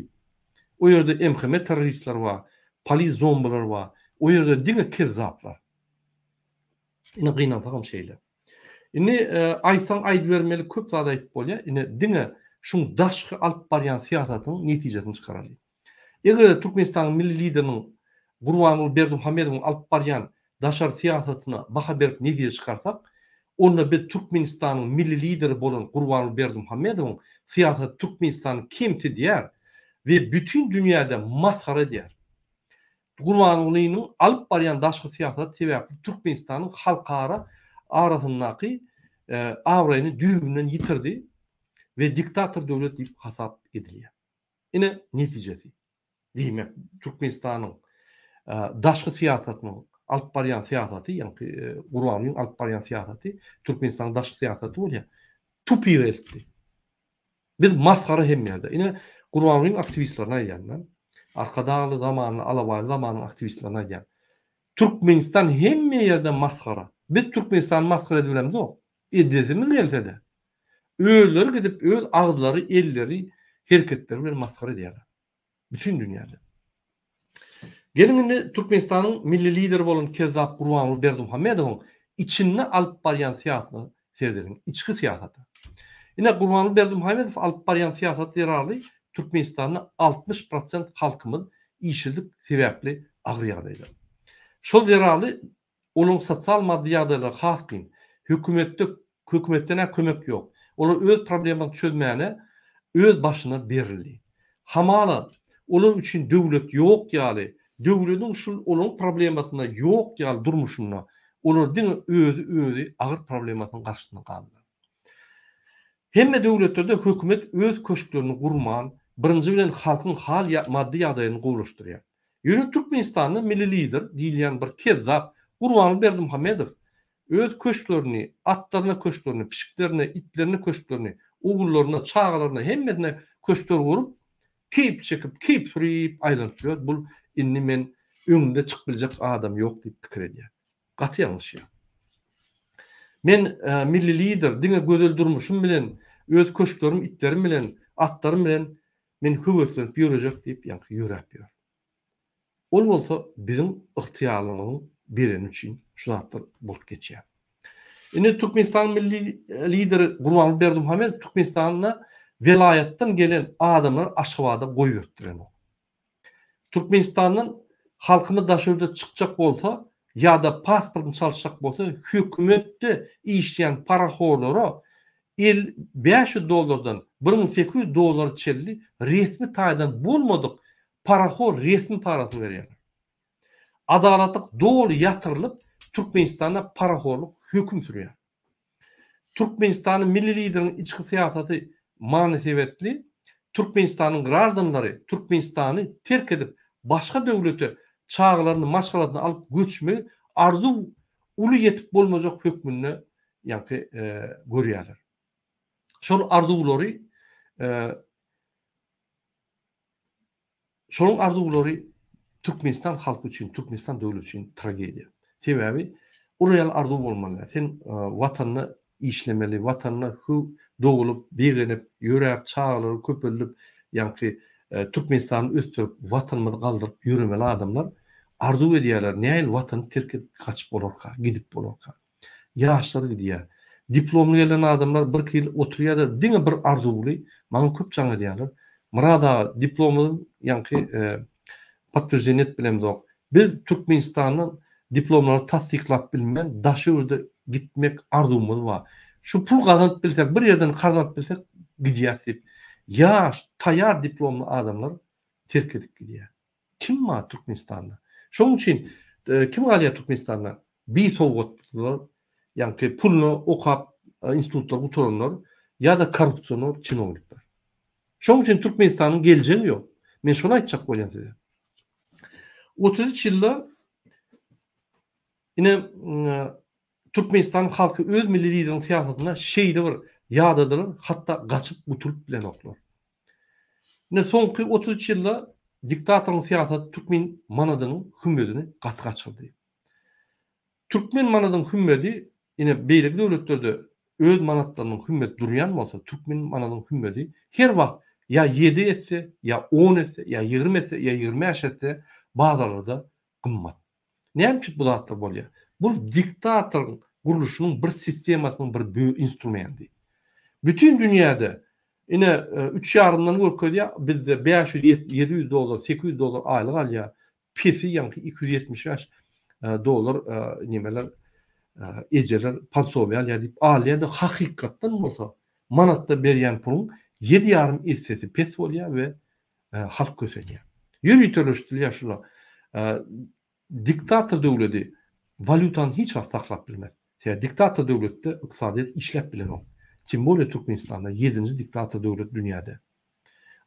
O ýerde emheme teröristler var, polis zombalar var. O ýerde diňe kezzaplar. Ine gynantakam şeýler. Ine aýsan aýdy bermeli köp zat aýdyp bolýar. Ine diňe şuň daşky alyp barýan siýasatyň netijesini çykaralım. Eger Türkmenistanyň milli lideriniň Gurbanuly Berdimuhammedowyň alyp barýan daşar siýasatyna baha berip netije çykarsak, onda biz Türkmenistanyň milli lideri bolan Gurbanuly Berdimuhammedowyň siýasaty Türkmenistanyň kimti diýär we bütün dünýäde maskara diýär. Gurbanulyň alyp barýan daşky siýasaty sebäpli Türkmenistanyň halkara arasyndaky awraýyny düýbünden ýitirdi we diktator döwlet diýip hasap edilýär. Ine netijesi diýmek Türkmenistanyň daşky siýasatynyň alyp barýan siýasaty, ýani Gurbanulyň alyp barýan siýasaty Türkmenistanyň daşky siýasaty bolýar. Tupy eltdi. Biz maskara hemmerde. Ine Gurbanulyň aktivistlerine aýdýan. Arkadaly zamanyny, alabaly zamanyny aktivistlerine aýdýan. Türkmenistan hemme ýerde maskara. Biz Türkmenistany maskara edilemiz o. Edesimiz gelse-de. Özleri gidip öz agdylary, elleri, hereketleri bilen maskara edýärler. Bütün dünýäde. Gelin indi Türkmenistanyň milli lideri bolan Kezzap Gurbanuly Berdimuhammedowyň içinde alyp barýan siýasaty serdiriň, içki siýasaty. Ine Gurbanuly Berdimuhammedow alyp barýan siýasaty ýararly Türkmenistanyň 60% halkymyz işçilik sebäpli agyr ýagdaýda. Şol ýararly olaň sosial maddi ýagdaýlary has kyn, hökümetden kömek ýok. Olar öz problemini çözmäne öz başyna berildi. Hamala olar üçin döwlet ýok ýaly, döwletiň şol olaň problematyna ýok ýaly durmuşyna olar diňe özü agyr problematynyň garşysynda galdylar. Hemme döwletlerde hökümet öz köşklerini gurman, birinji bilen halkyň hal maddi ýagdaýyny gowlaşdyrýar. Ýöne Türkmenistanyň milli lider diýilýän bir Kezzap Gurbanuly Berdimuhammedow öz köşklerini, atlaryna köşklerini, pişiklerine, itlerine köşklerini, ugullarına, çağalarına hemmedine köşkler gurup keyip çekip, keyip sürüyip aýlanyp. Bul inni men öňünde çykyp biljek adam ýok diýip pikir edýär. Gaty ýalňyş ýa. Men milli lider diňe gözel durmuşum bilen, öz köşklerim, itlerim bilen, atlarym bilen men höwetlenip ýörejek diýip ýa-ni ýörep ýör. Ol bolsa bizim ihtiyarlığımın birini üçin şu zatlar bolup geçýär. Ine Türkmenistan milli lideri Gurbanuly Berdimuhammedow Türkmenistanyna velayetden gelen adamlar Aşgabatda goýup ötdiren o. Türkmenistanyň halkymy daşörde çykjak bolsa ýa-da pasportyny çalşak bolsa hökümetde işleyen paraxorlara $500 $1800 çelli resmi taýdan bolmadyk paraxor resmi parasyny berýärler. Adalatlyk dolu ýatyrylyp Türkmenistana paraxorluk höküm sürýär. Türkmenistanyň milli lideriniň içki siýasaty manysebetli Türkmenistanyň garaşdanlary Türkmenistany terk edip başga döwlete çağlaryny, maşgalaryny alyp göçme arzu uly ýetip bolmajak hökmüne ýa-ni görýärler. Şol arzulary Türkmenistan halky üçin, Türkmenistan döwleti üçin tragediýa. Sebäbi oraya arzu bolmaly. Sen watanyny işlemeli, watanyna dogulup, begenip, ýörep, çağlaryp, köpelip yani Türkmenistan'ı östürüp vatanımızı kaldırıp yürümeli adamlar arzu ediyorlar. Näil vatanı terk edip kaçıp bolorka, gidip bolorka. Yaşları gidiyor. Diplomlu gelen adamlar bir yıl oturuyor da dine bir arzu buluyor. Bana köp çağı diyorlar. Mırada diplomlu yani patvrženiyet bilemiz yok. Biz Türkmenistan'ın diplomlarını tasdiklap bilmeyen daşıvrda gitmek arzumuz var. Şu pul kazanıp bilsek, bir yerden kazanıp bilsek gidiyaz deyip. Yaş, tayar diplomlu adamlar terk edip gidiyor. Kim var Türkmenistan'da? Şunun için kim galiya Türkmenistan'da? Bir soğutlar, yani pulunu okap institutlar, utoranlar ya da korrupsiyonu çinovlikler. Şunun için Türkmenistan'ın geleceği yok. Ben şunu aytacak bolan size. 33 yılda yine Türkmenistan halkı öz milli liderin siyasetine şeyde var, yadadır, hatta kaçıp uturup bilen oklar. Yine sonki 33 yılda diktatörün siyaseti Türkmen manadının hümmedini kaçırdı. Türkmen manadının hümmedi yine beylik devletlerde öz manatlarının hümmet duruyan olsa Türkmen manadının hümmedi her vakt ya 7 etse, ya 10 etse, ya 20 etse, ya 25 etse bazılarda kımmat. Ne için bu dağıtlar bolya? Bu diktatörün kuruluşunun bir sistematının bir büyük instrumenti. Bütün dünyada yine 3 yarımdan görköy diye bizde $500-700 $800 aylık alya pesi yankı $275 nemeler eceler pansoviyal ya deyip alya da hakikatten olsa manatta berýän pulun 7,5 hissesi pes bolýar ve halk kösenýär. Yürütülüşdürýär şular. Diktatör döwleti valutanı hiç vakt saklap bilmez. Diktatör döwletde iqtisadiýat işlep bilen ol. Kim bolýar Türkmenistan'da 7-nji diktatör döwlet dünýäde.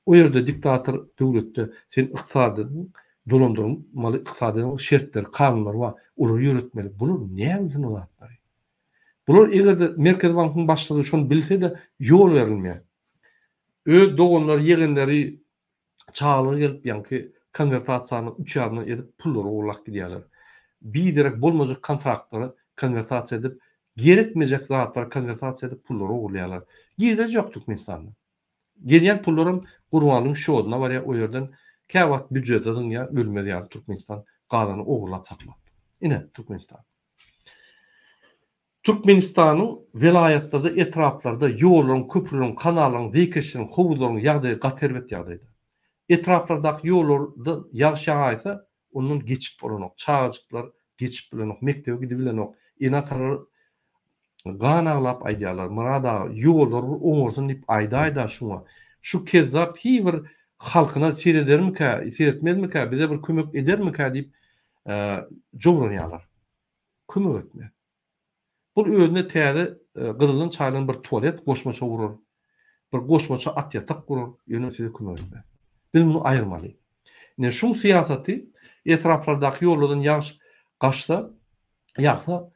O ýerde diktatör döwletde sen iqtisadiýatyň dolandyrmaly iqtisadiýatyň şertleri, kanunlary bar. Olary ýöretmeli. Bular näme olatlar? Bular egerde Merkez Bankynyň başlygy şonu bilse-de ýol berilmeýär. Öz doganlar ýegenleri çağlar gelip ýa-ni konvertasiýany 3 ýardan edip pullary oglak gidýärler. Bir direk bolmajak kontraktları konvertasiýa edip gerekmeyecek zatlar konvertasiýa edip pullary oglýarlar. Gide ýok Türkmenistan'da. Gelýän pullarym Gurbanlyň şoğuna barýa o ýerden käwat büdjetiň ýa bölmeli Türkmenistan galany oglap saklap. Ine Türkmenistan. Türkmenistan'ın vilayetlarda, etraflarda ýollaryň, köprülerin, kanallaryň, wekeşlerin, howuzlaryň ýagdaýy gaterbet ýagdaýda. Etraflardaky ýollarda ýağış ýagaýsa, ondan geçip bolanok, çağıjyklar geçip bolanok, mektebe gidip bolanok, enatar ganaglap aýdýarlar. Murada ýollar oňursun diýip aýda şuňa. Şu kezzap bir halkyna seyredermika, seyretmezmika, bize bir kömek edermika diýip jowranýarlar. Kömek etmez. Bu özüne täze gyzylyň çaýlaryň bir tualet goşmaça gurur. Bir goşmaça at ýatak gurur, ýöne size kömek etmez. Biz bunu aýyrmaly. Ne şu siýasaty etraflardaky ýollardan ýağış gaçsa, ýagsa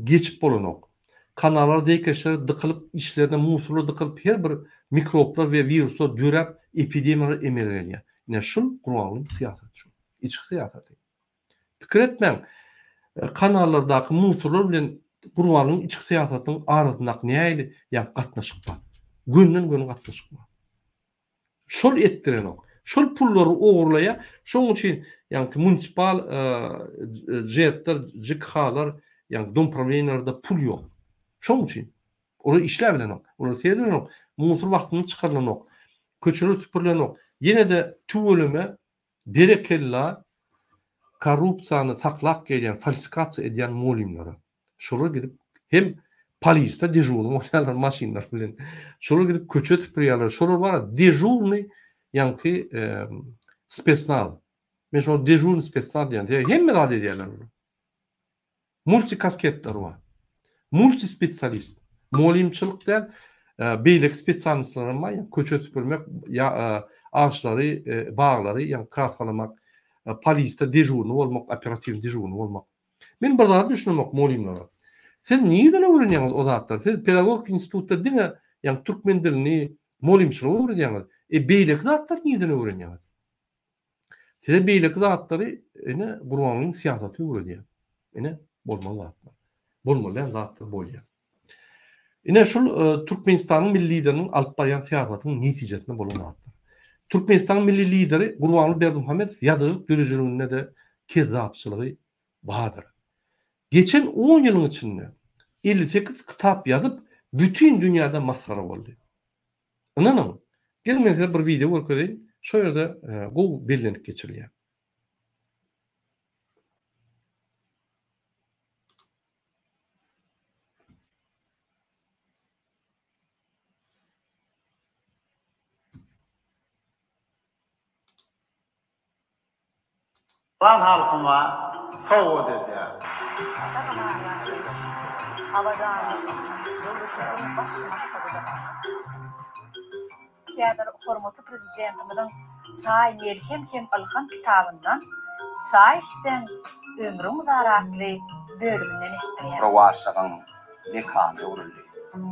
geçip bolanok. Kanallar deýkeşler dıkılıp işlerine musurlar dıkılıp her bir mikroplar ve viruslar dürep epidemiyalar emerelýär. Ne şu Gurbanlyň siýasaty şu. İçki siýasaty. Pikir etmeň. Kanallardaky musurlar bilen Gurbanlyň içki siýasatynyň arasyndaky näýdi? Ýa gatnaşyk bar. Günden güne gatnaşyk bar. Şol etdirenok. Şol pullary ogurlaýa, şoň üçin ýa-ni munisipal jetler, JKH'lar, ýa-ni dompravlenlerde pul ýok. Şoň üçin olar işläp bilenok, olar seýdirenok, musur wagtyny çykarlanok, köçeler süpürlenok. Ýene de tüweleme berekella korrupsiýany saklap gelýän, falsifikatsiýa edýän molimlary. Şolar gidip hem polisde dejurny bolýarlar maşinlar bilen. Şolar gidip köçe süpürýärler. Şolar bar dejurny ýa-ni spesnaz. Men şol dejurny spesnaz diýen, hemme zat edýärler. Multikasketler bar. Multispesialist. Molimçilik däl, beýlik spesialistlary bar, köçe süpürmek, ağaçlary, baglary, ýa-ni katkalamak, polisde dejurny bolmak, operativ dejurny bolmak. Men bir zat düşünmek molimlary. Siz niýeden öwrenýäňiz o zatlar? Siz pedagogik institutda diňe, ýa-ni türkmen dilini, molimçilik öwrenýäňiz. Beýlik zatlar niýeden öwrenýäňiz? Size beýlik zatlary ene Gurbanlyň siýasaty öwrenýär. Ene bolmaly zatlar. Bolmaly zatlar bolýar. Ene şol Türkmenistanyň milli lideriniň alyp barýan siýasatynyň netijesinde bolan zatlar. Türkmenistan milli lideri Gurbanly Berdimuhamedov ýazyjyk dürüjligine de kezzapçylygy bardyr. Geçen 10 ýylyň içinde 58 kitap ýazyp bütün dünýäde maskara boldy. Inanam. Gelin size bir video görkezeyim. Şo ýerde bu bellenip geçirilýär. Van halkıma soğuk dedi. Häzir hormatly prezidentimiň çay merhem hem alhan kitabyndan çay işten ömrüň zaratly bölümünden eşitdirýär. Rowaşygyň mekany uruly.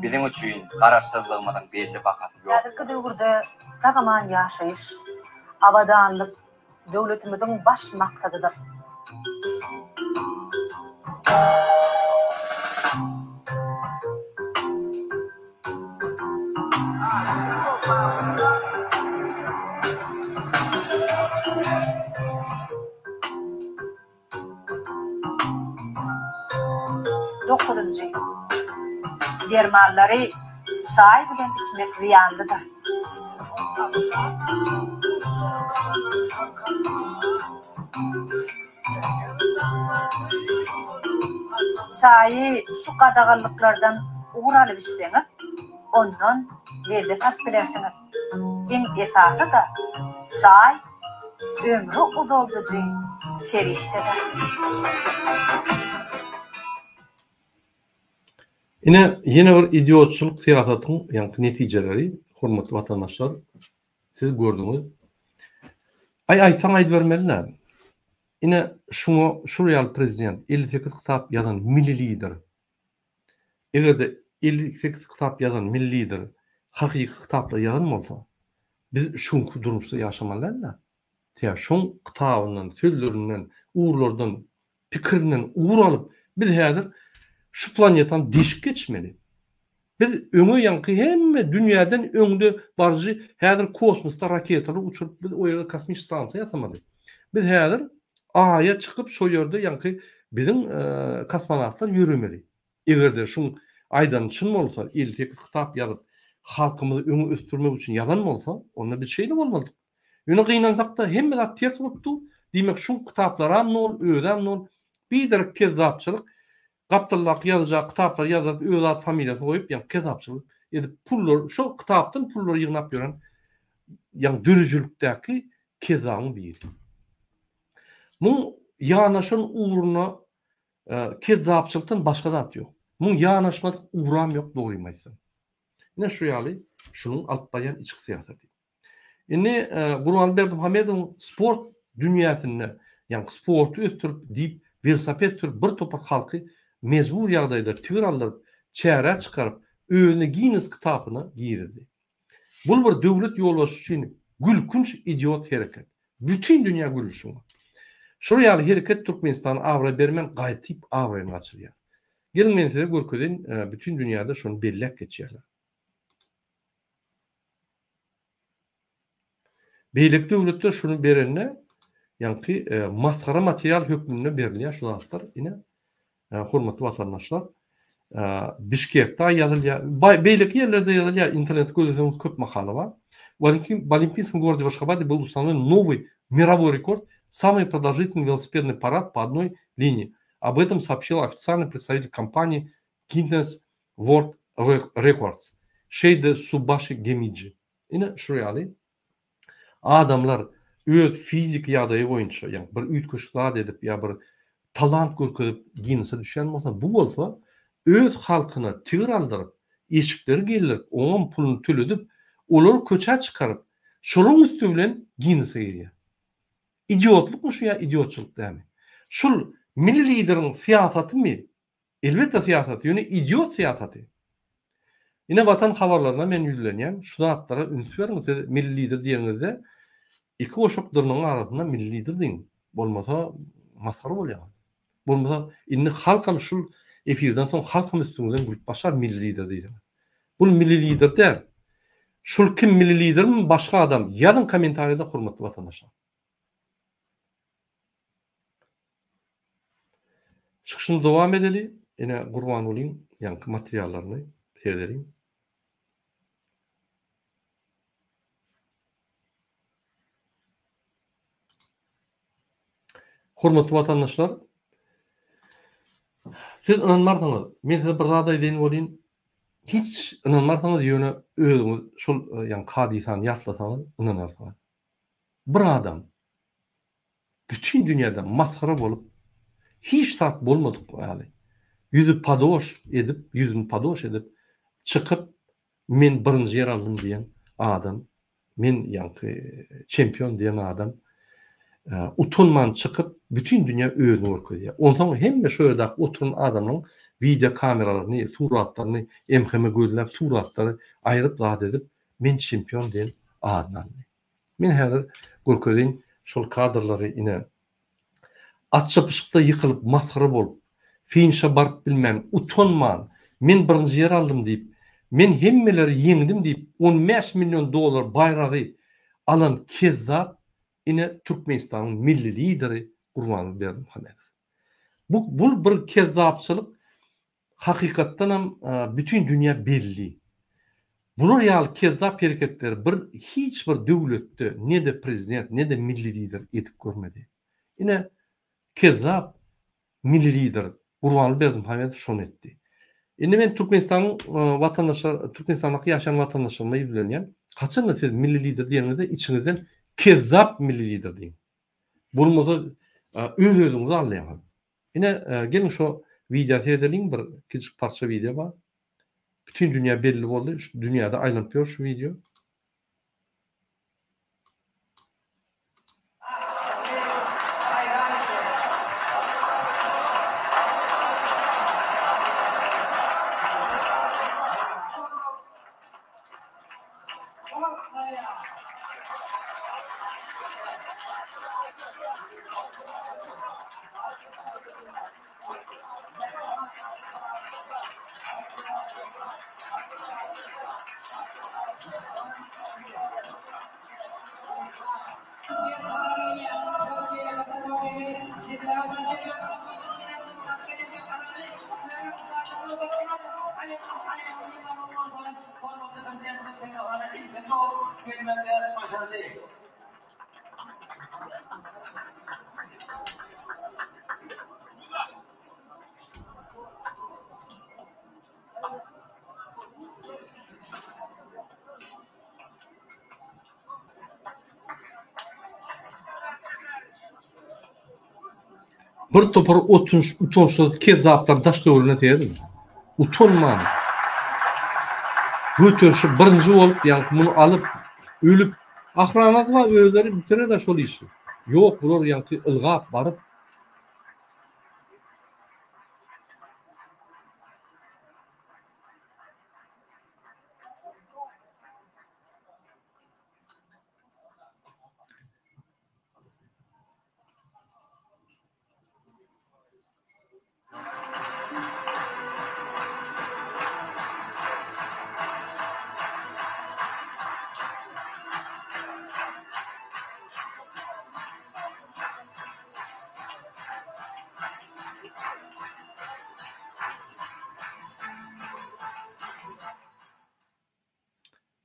Biziň üçin garaşsyzlygymyň belli bakasy ýok. Häzirki döwürde sagaman ýaşaýyş, abadanlyk döwletimiziň baş maksadydyr. Dokuzuncu, dermanlary çay bilen içmek ziyanlydyr. Çayı şu qadağanlıklardan uğralıp içseniz, ondan lezzetli bilersiňiz. Eň esasy da çay ömrü uzaldyjy feriştedir. Yine bir idiotçuluk siýasatynyň ýa-ni netijeleri, hormatly vatandaşlar, siz gördüňiz. Aýsaň aýdyp bermeliler. Ine şunu şurýal prezident 58 kitap ýazan milli lider. Egerde 58 kitap ýazan milli lider hakyky kitaplar ýazan bolsa, biz şunku durmuşda ýaşamalylar. Täze şoň kitabyndan, sözlerinden, uğurlardan, pikirinden uğur alıp biz häzir şu planetan deşik geçmeli. Biz öňe ýanky hemme dünýäden öňde barjy häzir kosmosda raketalar uçurup biz o ýerde kosmik stansiýa ýasamaly. Biz häzir Aýa çykyp şo ýerde ýanky biziň kosmonawtlar ýürümeli. Egerde şu aýdan çyn bolsa, 58 kitap ýazyp halkymyzy öňe ösdürmek üçin ýazan bolsa, onda bir şeýle bolmaly. Ýöne gynansak da hemme zat ters bolupdy. Diýmek şu kitaplar am nol, öýdem nol, bir kezzapçylyk, gapdyllyk ýazjak kitaplar ýazyp öz ad familiýasy goýup ýa kezzapçylyk edip pullar şo kitapdan pullar ýygnap ýören ýa dürüjlükdäki kezzapyň biri. Muň ýanaşan uğruna kezzapçylykdan başga zat ýok. Muň ýanaşmadyk uğram ýok doýmaýsyn. Ine şu ýaly şunuň alyp barýan içki siýasaty. Ine Gurbanly Berdimuhamedowyň sport dünýäsinde, ýa sporty ösdürip diýip velosiped sürüp bir topak halky mezbur ýagdaýda tigir aldyryp, çäre çykaryp, özüne Guinness kitabyna girdi. Bu bir döwlet ýolbaşçy üçin gülkünç idiot hereket. Bütün dünýä gülüşüň. Şu ýaly hereket Türkmenistan awra bermen gaýtyp awraýan açylýar. Gelin men size görkezin bütün dünýäde şonu bellek geçýärler. Beýlik döwletler şunu berenne ýanky maskara material hökmünde berilýär şu zatlar ine hormatly vatandaşlar Bişkekde ýazylýar, beýlik ýerlerde ýazylýar, internet gözleýän köp makala bar. В Олимпийском городе в Ашхабаде был установлен новый мировой рекорд, самый продолжительный велосипедный парад по одной линии. Об этом сообщил официальный представитель компании Guinness World Records Şeyde Subashi Gemici. Yine şuraya adamlar öz fizik ýagdaýy boýunça, ýa bir üýtgeçlik edip ýa bir talant görkezip Guinness'a düşen bolsa, bu bolsa öz halkyna tigir aldyryp, eşikleri gelip, oňa pulunu töledip, olar köçe çıkarıp, şolun üstü bilen Guinness'a girýär. İdiotlukmu şu ya idiotçylyk dämi? Şol milli lideriň siýasaty mi? Elbetde siýasaty, ýöne idiot siýasaty. Ine Vatan habarlaryna men ýüzlenýän, şu zatlara üns bermese milli lider diýenizde iki oşokdyrynyň arasynda milli lider diň. Bolmasa maskara bolýar. Bolmasa inni halkam şu efirden soň halkam üstüňden gülüp başar milli lider diýdi. Bu milli lider der. Şul kim milli lider mi başka adam? Yazın komentariyada hurmatly vatandaşlar. Çıkışını devam edeli. Yine kurban olayım. Yankı materyallarını seyredelim. Hurmatly vatandaşlar, siz inanmarsanız, men size bir zat aýdyn bolýyn, hiç inanmarsanız ýöne özüňiz şol ýani hadisaňy ýatlasaňyz inanarsyňyz. Bir adam bütün dünýäde maskara bolup, hiç tat bolmadyk ýaly. Yüzüni padoş edip çıkıp men birinji yer aldım diyen adam, men ýani çempion diyen adam utunman çıkıp bütün dünya özüni görkezýär. Ondan hemme şöyle oturan adamın video kameralarını, suratlarını, emheme gözlep suratları aýryp zat edip men çempion diyen adam. Men häzir görkezýän şol kadrlary ine atçapışykda ýykylyp maskara bolup, finişe barıp bilmem, utunman, men birinji yer aldım diýip, men hemmeleri ýeňdim diýip, $15 milyon baýragy alan kezzap ine Türkmenistanyň milli lideri Gurban Berdimuhamedov. Bu bir kezzapçylyk hakykatdan hem bütün dünýä belli. Bular ýaly kezzap hereketleri hiç bir döwletde ne de prezident ne de milli lider etip görmedi. Ine kezzap milli lider Gurban Berdimuhamedov şonu etdi. Indi men Türkmenistanyň vatandaşlar, Türkmenistanda ýaşayan vatandaşlarma bilenýän, kaçan siz milli lider diýeňizde içinizden kezzap milli lider diýin. Bolmasa öz-özüňizi anlaýan. Ine gelin şu video seyredelim, bir kiçik parça video bar. Bütün dünya belli boldy, şu dünýäde aýlanyp ýör şu video. Bir topar utunçsuz kezzaplar daş döwrüne seyredin. Utunman. Götürüşü birinji bolup, ýani bunu alıp, ölüp, ahranazma özleri bitire de şol işi. Yok, bular ýani ılgap barıp,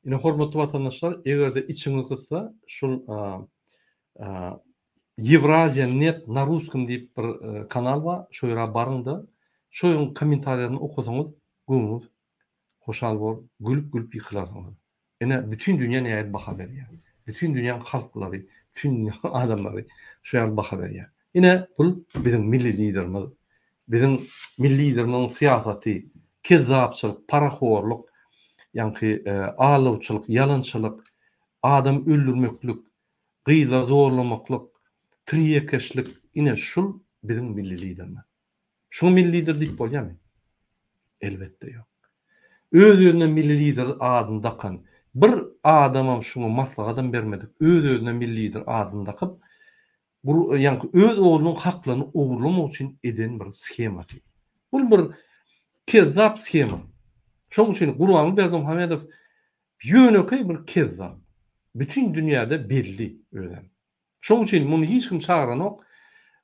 ine hormatly vatandaşlar, egerde içiňiz gitse, şol Евразия net na ruskim diýip bir kanal bar, şo ýere barýňda, şoýun kommentariýaryny okusaňyz, göňüňiz hoşal bol, gülüp ýykylarsyňyz. Ene bütün dünýä näýe baha berýär. Bütün dünýä halklary, bütün dünýä adamlary şo ýaly baha berýär. Ine bu bizim milli liderimiz, bizim milli liderimiň siýasaty, kezzapçylyk, paraxorluk, ýani alawçylyk, ýalançylyk, adam öldürmeklik, gyza zorlamaklyk, triýekeşlik, ine şul bizim milli liderimiz. Şu milli lider diýip bolýarmy? Elbetde ýok. Öz-özüne milli lider adyny takan bir adamam şunu maslahadan bermedik. Öz-özüne milli lider adyny takyp, bu ýani öz oglunyň haklaryny ogurlamak üçin eden bir skemasy. Bu bir kezzap skema. Şoň üçin Gurban Berdimuhamedov Yönöke bir kezzap. Bütün dünyada belli öden. Şoň üçin muny hiç kim çağıran ok,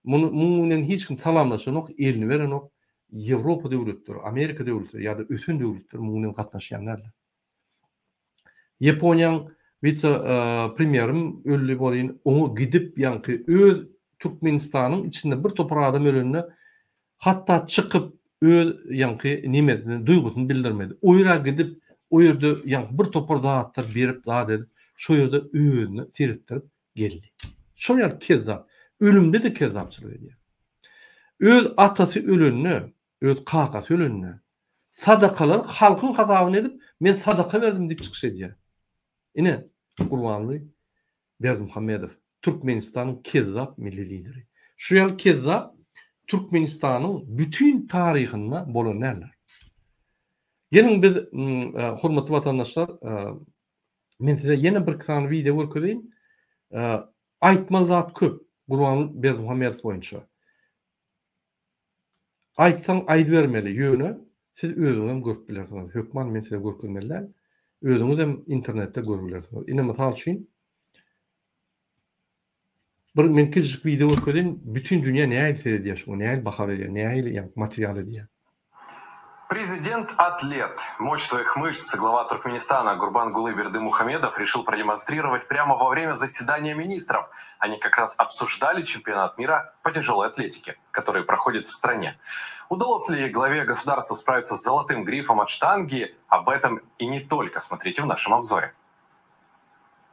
munyň hiç kim salamlaşan ok, elini veren ok, Ýewropa döwletleri, Amerika döwletleri ýa-da ötün döwletleri munyň gatnaşýanlar. Yaponiýanyň vice premierim öldü bolýan, onu gidip ýanky öz Türkmenistanyň içinde bir topar adam ölenine hatta çıkıp öz ýanky nimedini duýgusyn bildirmedi. O ýere gidip o ýerde ýanky bir topar zatlar berip zat edip şo ýerde özüni siretdirip geldi. Şo ýer kezzap. Ölümde de kezzapçylyk edýär. Öz atasy ölenine, öz kakasy ölenine sadakalar halkyň gazabyny edip men sadaka berdim diýip çykyş edýär. Ine Gurbanly Berdimuhammedow, Türkmenistanyň kezzap milli lideri. Şu ýaly kezzap Türkmenistanyň bütün taryhynda bolan näler? Gelin biz hormatly vatandaşlar, men size ýene bir kısa video görkezýin. Aýtmaly zat köp Gurbanly Berdimuhammedow boýunça. Aýtsaň aýdy bermeli ýöne, siz özüňiz görüp bilersiňiz. Hökman men size görkezmelär. Özüňiz hem internetde görülersiňiz. Ine mysal üçin bir men küçük video görkezýin, bütün dünýä näme seredýär, şu näme baha berýär, näme material edýär. Президент-атлет, мощь своих мышц, глава Туркменистана Гурбангулы Бердымухамедов решил продемонстрировать прямо во время заседания министров. Они как раз обсуждали чемпионат мира по тяжелой атлетике, который проходит в стране. Удалось ли главе государства справиться с золотым грифом от штанги? Об этом и не только. Смотрите в нашем обзоре.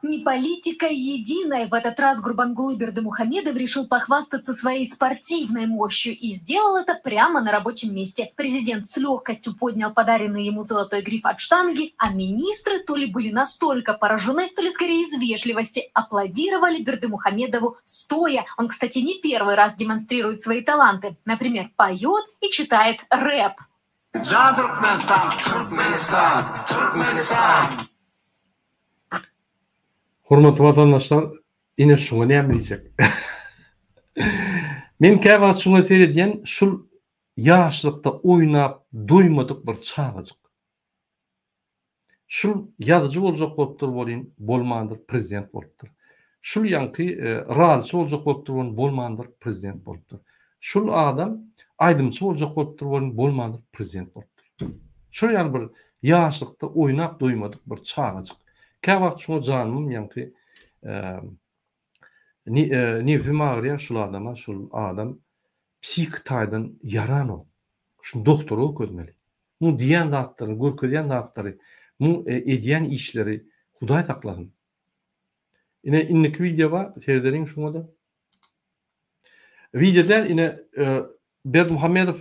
Не политика единая. В этот раз Гурбангулы Бердымухамедов решил похвастаться своей спортивной мощью и сделал это прямо на рабочем месте. Президент с легкостью поднял подаренный ему золотой гриф от штанги, а министры то ли были настолько поражены, то ли скорее из вежливости аплодировали Бердымухамедову стоя. Он, кстати, не первый раз демонстрирует свои таланты. Например, поет и читает рэп. Hormatly vatandaşlar, ine şoňa näme diýjek? Men käbä şoňa seredýän, şul ýaşlykda oýnap doýmadyk bir çağajyk. Şul ýazyjy boljak bolupdyr bolýan, bolmandyr, prezident bolupdyr. Şul ýanky ralçy boljak bolupdyr bolýan, bolmandyr, prezident bolupdyr. Şul adam aýdymçy boljak bolupdyr bolýan, bolmandyr, prezident bolupdyr. Şol ýaly bir ýaşlykda oýnap doýmadyk bir çağajyk. Käwagt şoňa janymym ýanky nefsim agyrýar şul adama, şul adam psik taýdan yaran ol. Şunu doktora öküdmeli. Bu diýen zatlary, görkezýän zatlary, bu edýän işleri Hudaý saklasyn. Ine inniki videoga serderiň şoňa da. Videoda ine Berdimuhammedow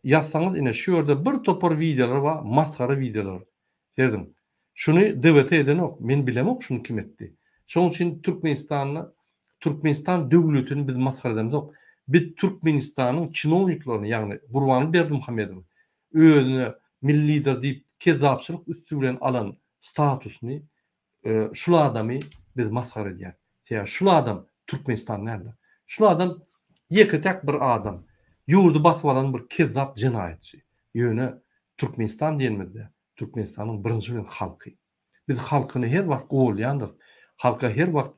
ýazsaňyz ine şu ýerde bir topar videolar bar, maskara videolar. Serdim. Şunu dewlet eden ok, men bilemok şunu kim etdi. Şoň üçin Türkmenistan döwletini biz maskara edemiz ok. Biz Türkmenistanyň çinowniklaryny, ýagny Gurbanly Berdimuhammedow özüne milli lider diýip kezzapçylyk üstü bilen alan statusyny şul adamy biz maskara edýär. Ýa şul adam Türkmenistan näde? Şul adam ýeketek bir adam. Ýurdu basyp alan bir kezzap jinaýatçy. Ýöne Türkmenistan diýilmedi. Türkmenistanyň birinji bilen halky. Biz halkyny her wagt gowlaýandyr. Halka her wagt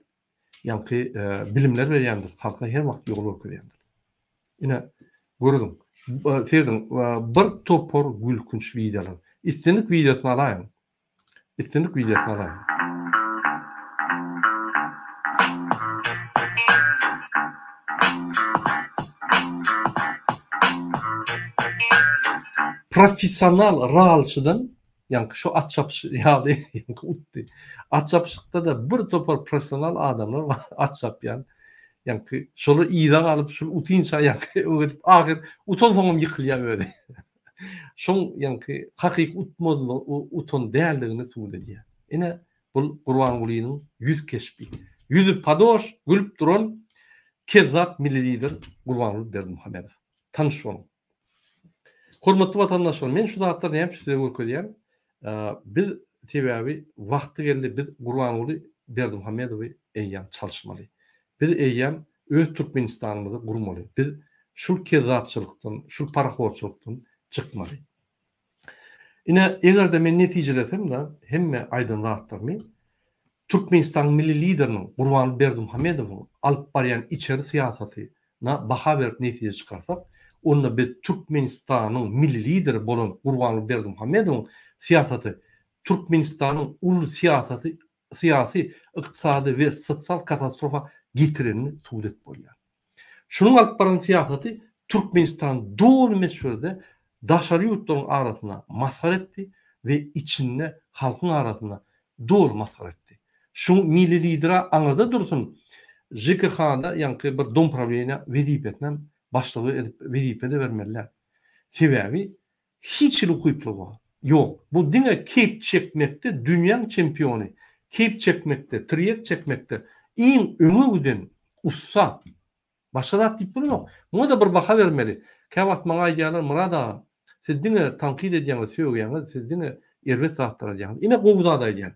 ýanky bilimler berýändir. Halka her wagt ýol görýändir. Ine gördüm. Serdim bir topor gülkünç videolar. İstendik videosunu alaýyn. İstendik videosunu alaýyn. Profesional ralçydan ýanky şu at çapyş ýaly ýanky utdy. At çapyşykda da bir topar profesional adamlar bar, at çapýan. Ýanky şolu ýydan alyp şu utynça ýanky öwredip ahyr uton soňam ýykylýar öýde. Şoň ýanky hakyky utmazlyk, uton däldigini suwd edýär. Ine bu Gurbangulynyň ýüz keşpi. Ýüzü padoş, gülüp duran kezzap milli lider Gurbanly Berdimuhammedow. Tanış bolun. Hormatly vatandaşlar, men şu zatlarny hem size görkezýär. Biz sebäbi wagty geldi, biz Gurbanly Berdimuhammedowy eýýän çalışmaly. Biz eýýän öz Türkmenistanymyzy gurmaly. Biz şul kezzapçylykdan, şul paraxorçylykdan çykmaly. Ine eger de men netijelesem da hemme aydınlatdyrmy. Türkmenistan milli liderinin Gurban Berdimuhamedow'un alyp barýan içeri siýasatyna baha berip netije çykarsak, onda biz Türkmenistanyň milli lideri bolan Gurban Berdimuhamedow'un siýasaty Türkmenistanyň ulu siýasaty, syýasy, ykdysady we sosial katastrofa getirenini suret bolýar. Şunuň alyp baran siýasaty Türkmenistan dol meselede daşary ýurtlaryň arasyna masar etdi we içinde halkyň arasyna dol masar etdi. Şu milli lidera aňyrda dursun. JKH-da ýanky bir dom problemine wezipetden başlygy edip wezipede bermeliler. Sebebi hiç hukukluk yok. Bu diňe keyp çekmekde dünýäň çempiony, keyp çekmekde, triyek çekmekde iň öňe giden usta. Başka tip bunu. Buna da bir baha vermeli. Käwagt maňa aýdýarlar, Murad aga, siz diňe tankid edýäňiz, söýýäňiz, siz diňe erwet zatdyrýaňyz. Ine gowda da aýdýan.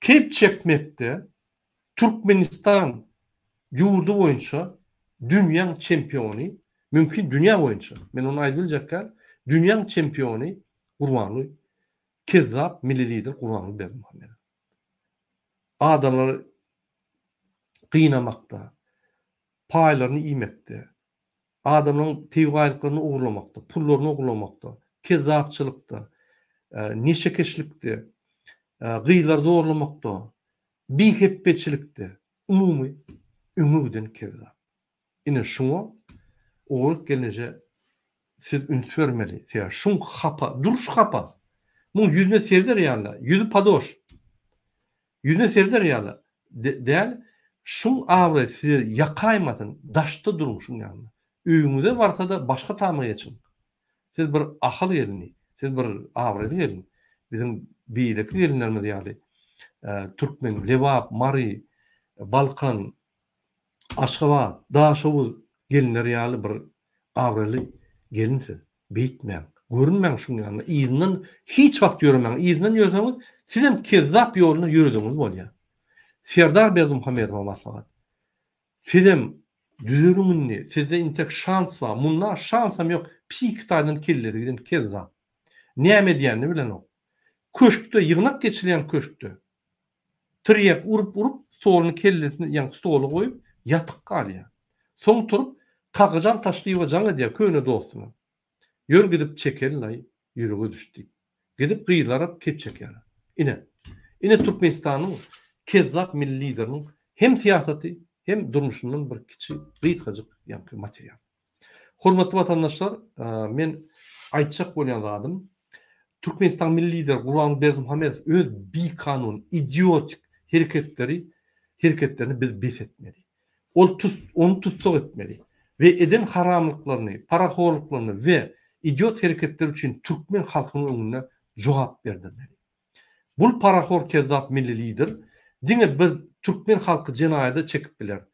Keyp çekmekde Türkmenistan ýurdu boýunça dünýäň çempiony, mümkin dünýä boýunça. Men onu aýdyljak, dünýäň çempiony Gurbanly kezzap milli lider Gurbanly Berdimuhamedow. Adamları gıynamakda, paýlaryny iýmekde, adamlaryň tewgaýlyklaryny ugurlamakda, pullaryny ugurlamakda, kezzapçylykda, neşekeşlikde, gıylar doğrulamakta, biheppeçilikte, umumy öňüden kezzap. Ine şuňa oğurluk gelince siz üns vermeli. Şuň hapa, duruş hapa. Muň yüzüne serder ýaly, yüzü padoş. Yüzüne serder ýaly. Däl, şuň awry sizi ýakaýmasyn, daşda duruň şuň ýaly. Öňüňizde barsa da başga tama geçin. Siz bir ahal gelini, siz bir awry gelin. Bizim beýleki gelinlerimiz ýaly. Türkmen, Lewap, Mari, Balkan, Aşgabat, Daşow gelinler ýaly bir awraly gelinsiz. Beýtmäň, görünmäň şuň ýaly. Ýyzynyň hiç wagt ýöremäň. Ýyzynyň ýöreseňiz, siz hem kezzap ýoluny ýürediňiz bolýar. Serdar Berdimuhamedow maslahat. Siz hem düzürümünni, sizde intek şans var. Munna şansam yok. Psikitadan kelleri giden kezzap. Näme diýenini bilen o. Köşkde, ýygnak geçilen köşkde. Triyep urup stoluny kellesini, ýa stolu goýup ýatyk galýar. Soň turup kagajan taşlyýajaň diýär köne dostuna. Ýör gidip çekelläy, ýüregi düşdi. Gidip gıylarap kep çeker. Ine Türkmenistanyň kezzap milli lideriniň hem siýasaty hem durmuşundan bir kiçi gıytgadyk ýa-da material. Hormatly vatandaşlar, men aýtjak bolýan zadym, Türkmenistan milli lider Gurban Berdimuhamedow öz bir kanun, idiotik hereketlerini biz besetmeli. Onu tutsak etmeli. Ve eden haramlıklarını, paraxorluklaryny ve idiot hereketler üçin Türkmen halkynyň öňüne jogap berdirmeli. Bu paraxor kezzap milli lider diňe biz Türkmen halky jenaýada çekip biler.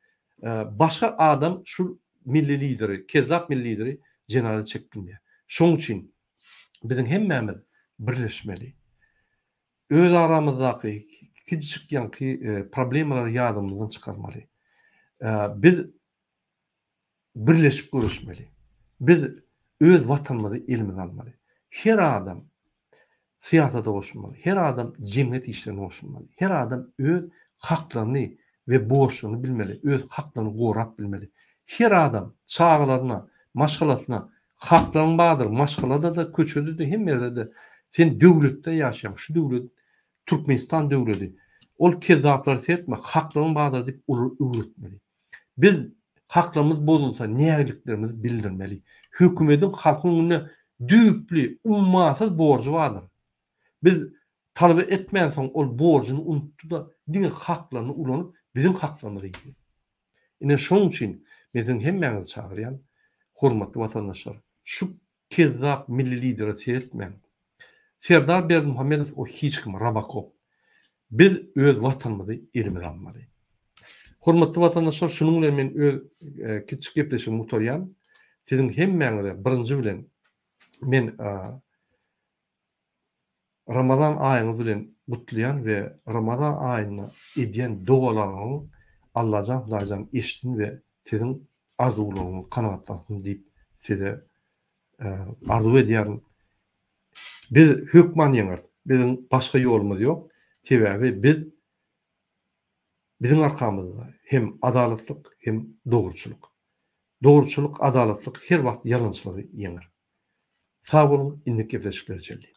Başga adam şu milli lideri, kezzap milli lideri jenaýada çekip bilmeýär. Şoň üçin biziň hemmemiz birleşmeli. Öz aramyzdaky kiçik ýanky problemleri ýadymyzdan çykarmaly. Biz birleşip görüşmeli. Biz öz watanymyzy elimize almaly. Her adam siyasata goşulmaly. Her adam jemgyýet işlerine goşulmaly. Her adam öz haklaryny ve borçlaryny bilmeli. Öz haklaryny gorap bilmeli. Her adam çağlaryna, maşgalatyna haklaryň bardyr. Maşgalada da, köçede de, hem ýerde de sen döwletde ýaşaýan, şu döwlet Türkmenistan döwleti. Ol kezzaplar sertme, haklaryň bardyr diýip öwretmeli. Biz haklarymyz bozulsa nägeliklerimizi bildirmeli. Hökümetin halkyň öňüne düýpli, ummasyz borçy bardyr. Biz talep etmän soň ol borçyny unutdy da diňe haklaryny ulanyp bizim haklarymyzy ýedi. Ine şoň üçin meň hemmäňizi çagyrýan hormatly vatandaşlar, şu kezzap milli lideri seretmän. Serdar Berdimuhamedow o hiç kim Rabakov. Biz öz watanymyzy elimize almaly. Hormatly vatandaşlar, şunuň bilen men öz kiçik gepleşigimi mutarýan. Siziň hemmäňize birinji bilen men Ramazan aýyny bilen gutlaýan we Ramazan aýyna edýän dogalaryny Allahan eşitsin we siziň arzularyňyzy kanagatlansyn diýip size arzu edýän Biz hükman yeňer. Bizim başga ýolumuz ýok. Sebäbi bizim arkamızda hem adaletlik hem doğruçuluk. Doğruçuluk, adaletlik her wagt ýalňyçylygy yeňer. Sag bolun, indik gepleşikler çeldi.